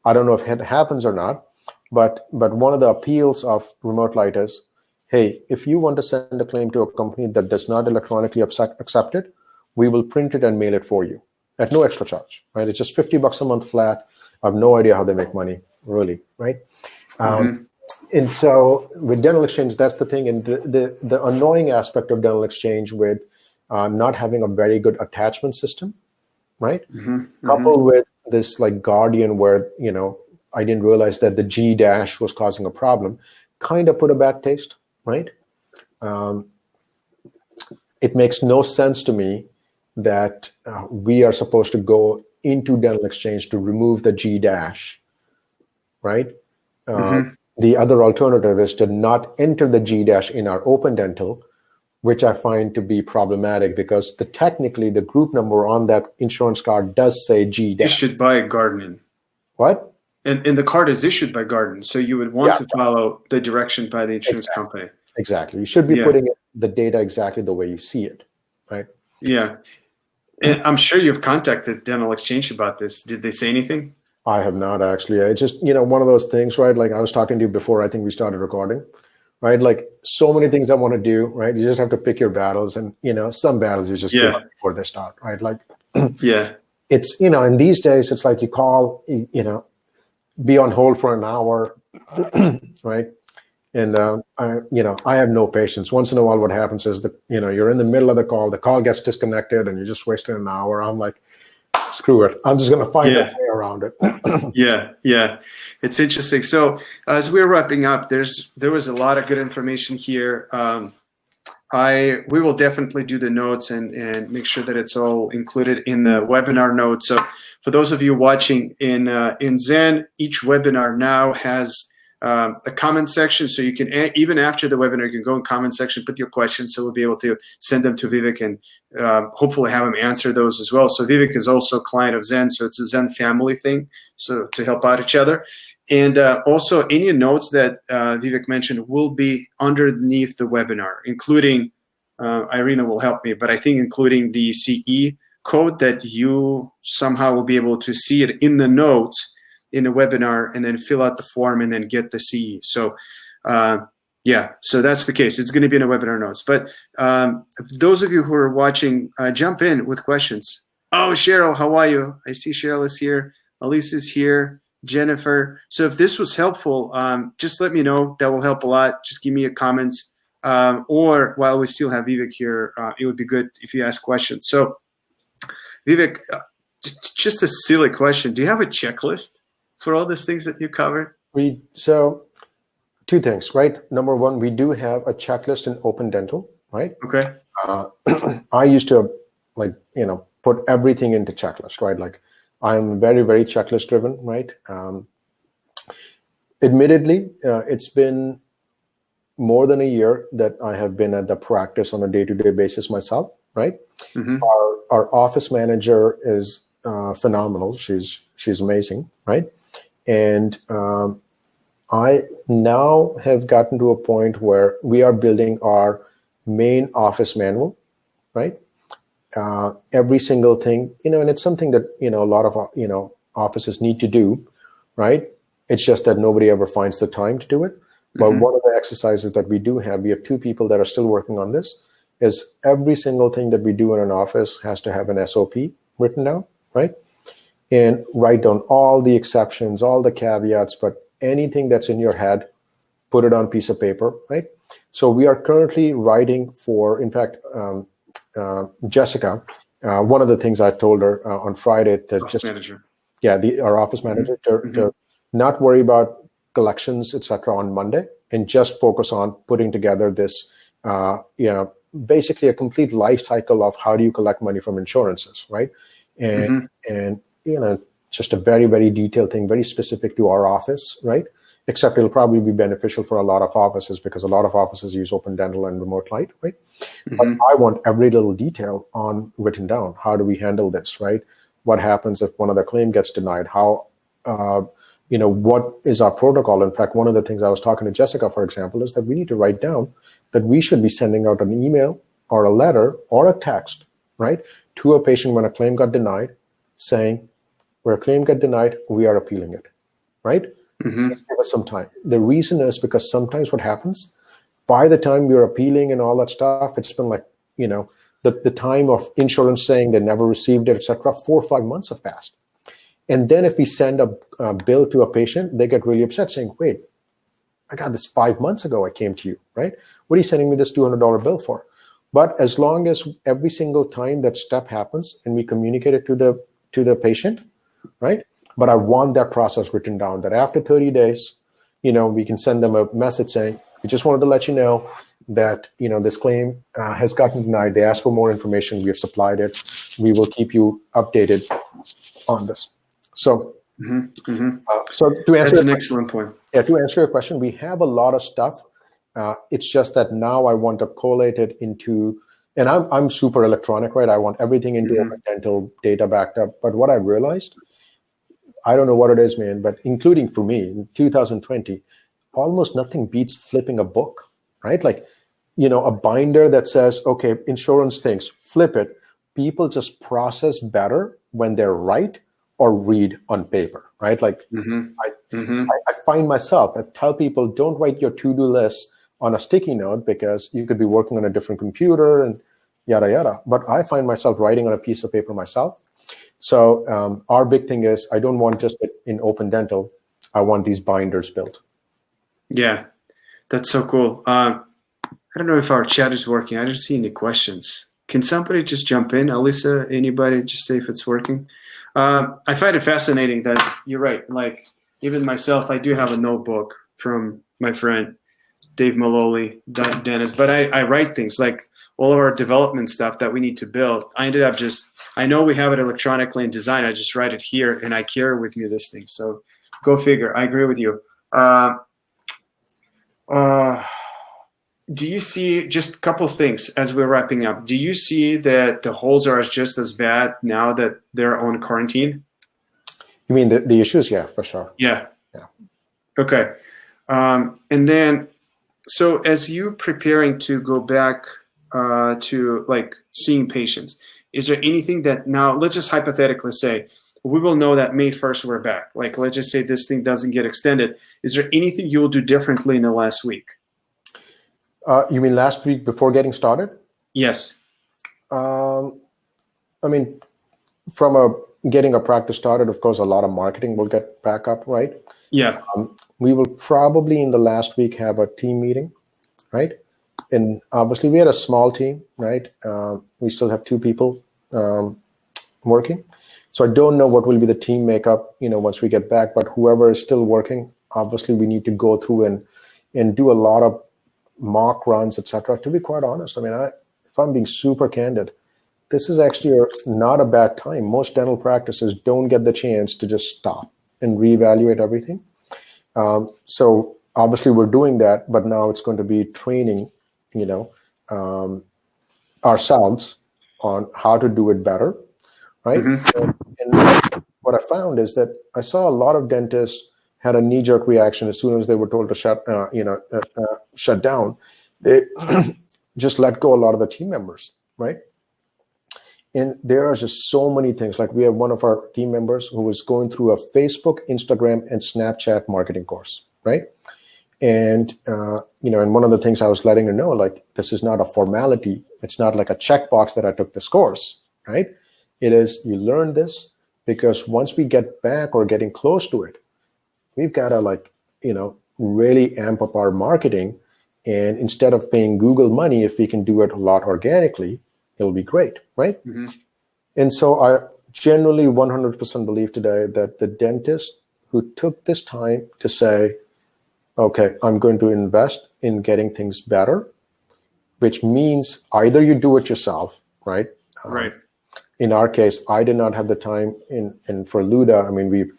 I don't know if it happens or not, but one of the appeals of remote light is, hey, if you want to send a claim to a company that does not electronically accept it, we will print it and mail it for you at no extra charge, right? It's just $50 a month flat. I have no idea how they make money, really, right? And so with dental exchange, that's the thing. And the annoying aspect of dental exchange with not having a very good attachment system, right? Coupled with this like Guardian where, I didn't realize that the G dash was causing a problem, kind of put a bad taste, right? It makes no sense to me that we are supposed to go into dental exchange to remove the G dash, right? The other alternative is to not enter the G dash in our Open Dental, which I find to be problematic because technically the group number on that insurance card does say G dash. Issued by Guardian. What? And the card is issued by Guardian, so you would want to follow the direction by the insurance company. Exactly. You should be putting the data exactly the way you see it, right? Yeah. And I'm sure you've contacted Dental Exchange about this. Did they say anything? I have not actually. It's just, one of those things, right? Like I was talking to you before, I think we started recording, right? Like so many things I want to do, right? You just have to pick your battles and, some battles you just give up before they start, right? Like, it's, in these days, it's like you call, be on hold for an hour, right? And, I have no patience. Once in a while, what happens is that, you're in the middle of the call gets disconnected and you just wasted an hour. I'm like, screw it. I'm just going to find a way around it. Yeah. It's interesting. So as we're wrapping up, there was a lot of good information here. We will definitely do the notes and make sure that it's all included in the webinar notes. So for those of you watching in Zen, each webinar now has a comment section, so you can, even after the webinar, you can go in comment section, put your questions, so we'll be able to send them to Vivek and hopefully have him answer those as well. So Vivek is also a client of Zen, so it's a Zen family thing, so to help out each other. And also any notes that Vivek mentioned will be underneath the webinar, including, Irina will help me, but I think including the CE code that you somehow will be able to see it in the notes in a webinar, and then fill out the form and then get the CE. So yeah, so that's the case. It's going to be in a webinar notes. But those of you who are watching, jump in with questions. Oh, Cheryl, how are you? I see Cheryl is here. Elise is here. Jennifer. So if this was helpful, just let me know. That will help a lot. Just give me a comment. Or while we still have Vivek here, it would be good if you ask questions. So Vivek, just a silly question. Do you have a checklist for all these things that you covered? So two things, right? Number one, we do have a checklist in Open Dental, right? Okay. I used to put everything into checklist, right? Like I'm very, very checklist driven, right? Admittedly, it's been more than a year that I have been at the practice on a day-to-day basis myself, right? Mm-hmm. Our office manager is phenomenal. She's amazing, right? And I now have gotten to a point where we are building our main office manual, right? Every single thing, and it's something that, a lot of, offices need to do, right? It's just that nobody ever finds the time to do it. But mm-hmm. One of the exercises that we do have, we have 2 people that are still working on this, is every single thing that we do in an office has to have an SOP written down, right? And write down all the exceptions, all the caveats, but anything that's in your head, put it on piece of paper, right? So we are currently writing for, in fact, Jessica, one of the things I told her on Friday to our office manager, mm-hmm. to not worry about collections, etc., on Monday, and just focus on putting together this, basically a complete life cycle of how do you collect money from insurances, right? And mm-hmm. and just a very, very detailed thing, very specific to our office, right? Except it'll probably be beneficial for a lot of offices because a lot of offices use Open Dental and Remote Light, right? Mm-hmm. But I want every little detail written down. How do we handle this, right? What happens if one of the claim gets denied? How, what is our protocol? In fact, one of the things I was talking to Jessica, for example, is that we need to write down that we should be sending out an email or a letter or a text, right, to a patient when a claim got denied, saying, where a claim got denied, we are appealing it, right? Mm-hmm. Just give us some time. The reason is because sometimes what happens, by the time you're appealing and all that stuff, it's been like, the time of insurance saying they never received it, et cetera, 4 or 5 months have passed. And then if we send a bill to a patient, they get really upset saying, wait, I got this 5 months ago, I came to you, right? What are you sending me this $200 bill for? But as long as every single time that step happens and we communicate it to the patient, right? But I want that process written down that after 30 days, we can send them a message saying, we just wanted to let you know that, this claim has gotten denied. They asked for more information. We have supplied it. We will keep you updated on this. So, mm-hmm. So to answer, that's an excellent point. Yeah, to answer your question, we have a lot of stuff. It's just that now I want to collate it into, and I'm super electronic, right? I want everything into Open Dental data backed up. But what I realized, I don't know what it is, man, but including for me in 2020, almost nothing beats flipping a book, right? Like, a binder that says, okay, insurance things, flip it. People just process better when they're right or read on paper, right? Like I find myself, I tell people, don't write your to-do list on a sticky note because you could be working on a different computer and yada, yada. But I find myself writing on a piece of paper myself. So our big thing is I don't want just in Open Dental. I want these binders built. Yeah, that's so cool. I don't know if our chat is working. I don't see any questions. Can somebody just jump in? Alyssa, anybody, just say if it's working. I find it fascinating that you're right. Like even myself, I do have a notebook from my friend Dave Maloli, Dennis, but I write things like all of our development stuff that we need to build. I know we have it electronically in design. I just write it here and I carry with me this thing. So go figure. I agree with you. Do you see, just a couple of things as we're wrapping up, do you see that the holes are just as bad now that they're on quarantine? You mean the issues? Yeah, for sure. Yeah. Yeah. Okay. And then, so as you preparing to go back to like seeing patients, is there anything that now, let's just hypothetically say, we will know that May 1st we're back. Like, let's just say this thing doesn't get extended. Is there anything you will do differently in the last week? You mean last week before getting started? Yes. I mean, from getting a practice started, of course, a lot of marketing will get back up, right? Yeah. We will probably in the last week have a team meeting, right? And obviously we had a small team, right? We still have 2 people working. So I don't know what will be the team makeup, once we get back, but whoever is still working, obviously we need to go through and do a lot of mock runs, etc. To be quite honest, I mean, if I'm being super candid, this is actually not a bad time. Most dental practices don't get the chance to just stop and reevaluate everything. So obviously we're doing that, but now it's going to be training, ourselves on how to do it better, right? Mm-hmm. And what I found is that I saw a lot of dentists had a knee-jerk reaction as soon as they were told to shut down. They just let go a lot of the team members, right? And there are just so many things. Like we have one of our team members who was going through a Facebook, Instagram, and Snapchat marketing course, right? And and one of the things I was letting her know, like, this is not a formality. It's not like a checkbox that I took this course, right? It is, you learn this because once we get back or getting close to it, we've got to really amp up our marketing. And instead of paying Google money, if we can do it a lot organically, it'll be great, right? Mm-hmm. And so I generally 100% believe today that the dentist who took this time to say, okay, I'm going to invest in getting things better, which means either you do it yourself, right? Right. In our case, I did not have the time and for Luda, I mean, we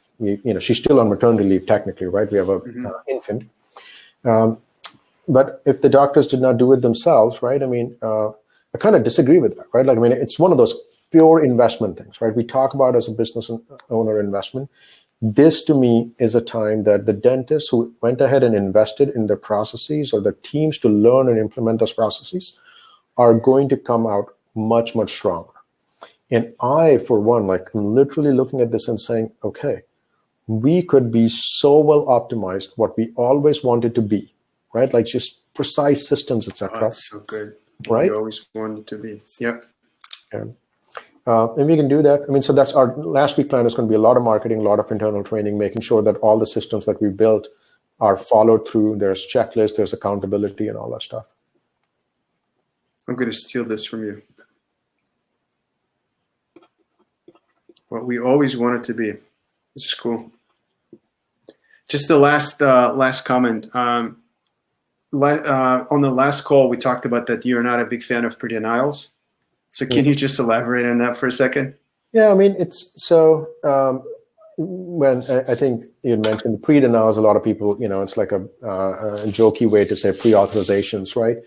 she's still on maternity leave technically, right? We have a infant. But if the doctors did not do it themselves, right? I mean, I kind of disagree with that, right? Like, I mean, it's one of those pure investment things, right? We talk about as a business owner investment. This to me is a time that the dentists who went ahead and invested in their processes or the teams to learn and implement those processes are going to come out much, much stronger. And I, for one, I'm literally looking at this and saying, okay, we could be so well optimized what we always wanted to be, right? Like just precise systems, etc. Oh, that's so good. Right? We always wanted to be. Yep. Yeah. And we can do that. I mean, so that's our last week plan is going to be a lot of marketing, a lot of internal training, making sure that all the systems that we built are followed through. There's checklists, there's accountability and all that stuff. I'm going to steal this from you. What we always wanted to be. This is cool. Just the last comment. On the last call, we talked about that you're not a big fan of pre-denials. So can you just elaborate on that for a second? Yeah, I mean, it's so when I think you mentioned pre-denials, a lot of people, it's like a jokey way to say pre-authorizations, right?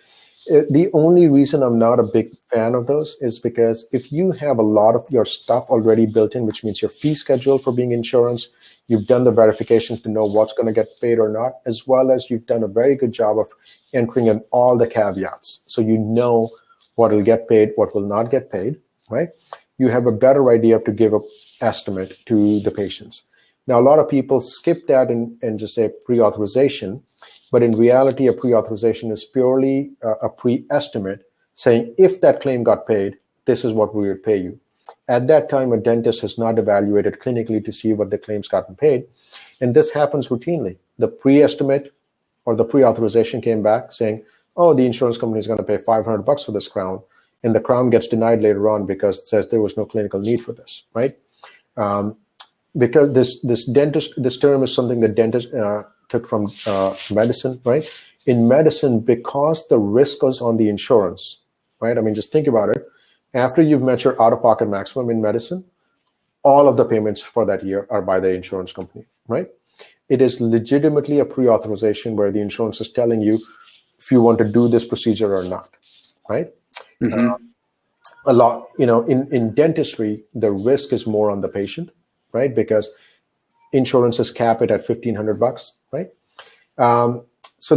The only reason I'm not a big fan of those is because if you have a lot of your stuff already built in, which means your fee schedule for being insurance, you've done the verification to know what's going to get paid or not, as well as you've done a very good job of entering in all the caveats. So you know what will get paid, what will not get paid, right? You have a better idea to give an estimate to the patients. Now, a lot of people skip that and just say pre-authorization, but in reality, a pre-authorization is purely a pre-estimate saying if that claim got paid, this is what we would pay you. At that time, a dentist has not evaluated clinically to see what the claim's gotten paid. And this happens routinely. The pre-estimate or the pre-authorization came back saying, oh, the insurance company is going to pay $500 for this crown. And the crown gets denied later on because it says there was no clinical need for this, right? Because this term is something that dentists took from medicine, right? In medicine, because the risk was on the insurance, right? I mean, just think about it. After you've met your out-of-pocket maximum in medicine, all of the payments for that year are by the insurance company, right? It is legitimately a pre-authorization where the insurance is telling you if you want to do this procedure or not, right? A lot, in dentistry, the risk is more on the patient, right? Because insurances cap it at $1,500, right? So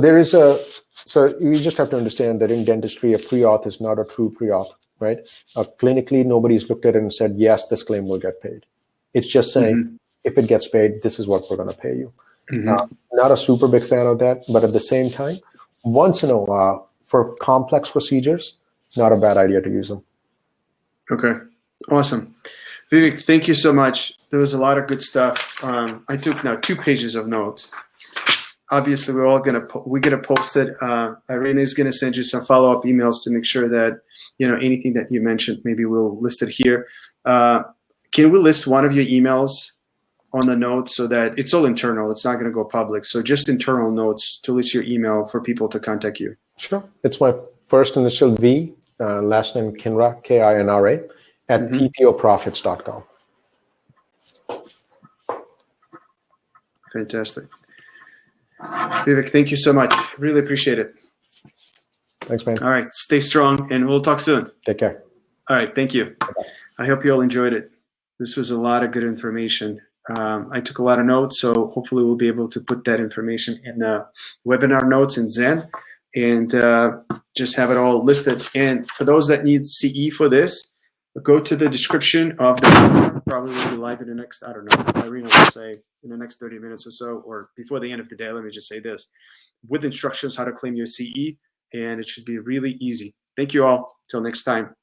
you just have to understand that in dentistry, a pre-auth is not a true pre-auth, right? Clinically, nobody's looked at it and said, yes, this claim will get paid. It's just saying, if it gets paid, this is what we're going to pay you. Not a super big fan of that, but at the same time, once in a while, for complex procedures, not a bad idea to use them. Okay, awesome. Vivek, thank you so much. There was a lot of good stuff. I took now 2 pages of notes. Obviously, we're gonna post it. Irina is gonna send you some follow-up emails to make sure that anything that you mentioned, maybe we'll list it here. Can we list one of your emails on the notes so that it's all internal? It's not gonna go public. So just internal notes to list your email for people to contact you. Sure. It's my first initial V, last name Kinra, Kinra, at PPOprofits.com. Fantastic. Vivek, thank you so much. Really appreciate it. Thanks, man. All right. Stay strong, and we'll talk soon. Take care. All right. Thank you. Bye-bye. I hope you all enjoyed it. This was a lot of good information. I took a lot of notes, so hopefully we'll be able to put that information in the webinar notes in Zen and just have it all listed. And for those that need CE for this, go to the description of the webinar. Probably will be live in the next, I don't know, Irina will say in the next 30 minutes or so, or before the end of the day. Let me just say this, with instructions how to claim your CE, and it should be really easy. Thank you all. Till next time.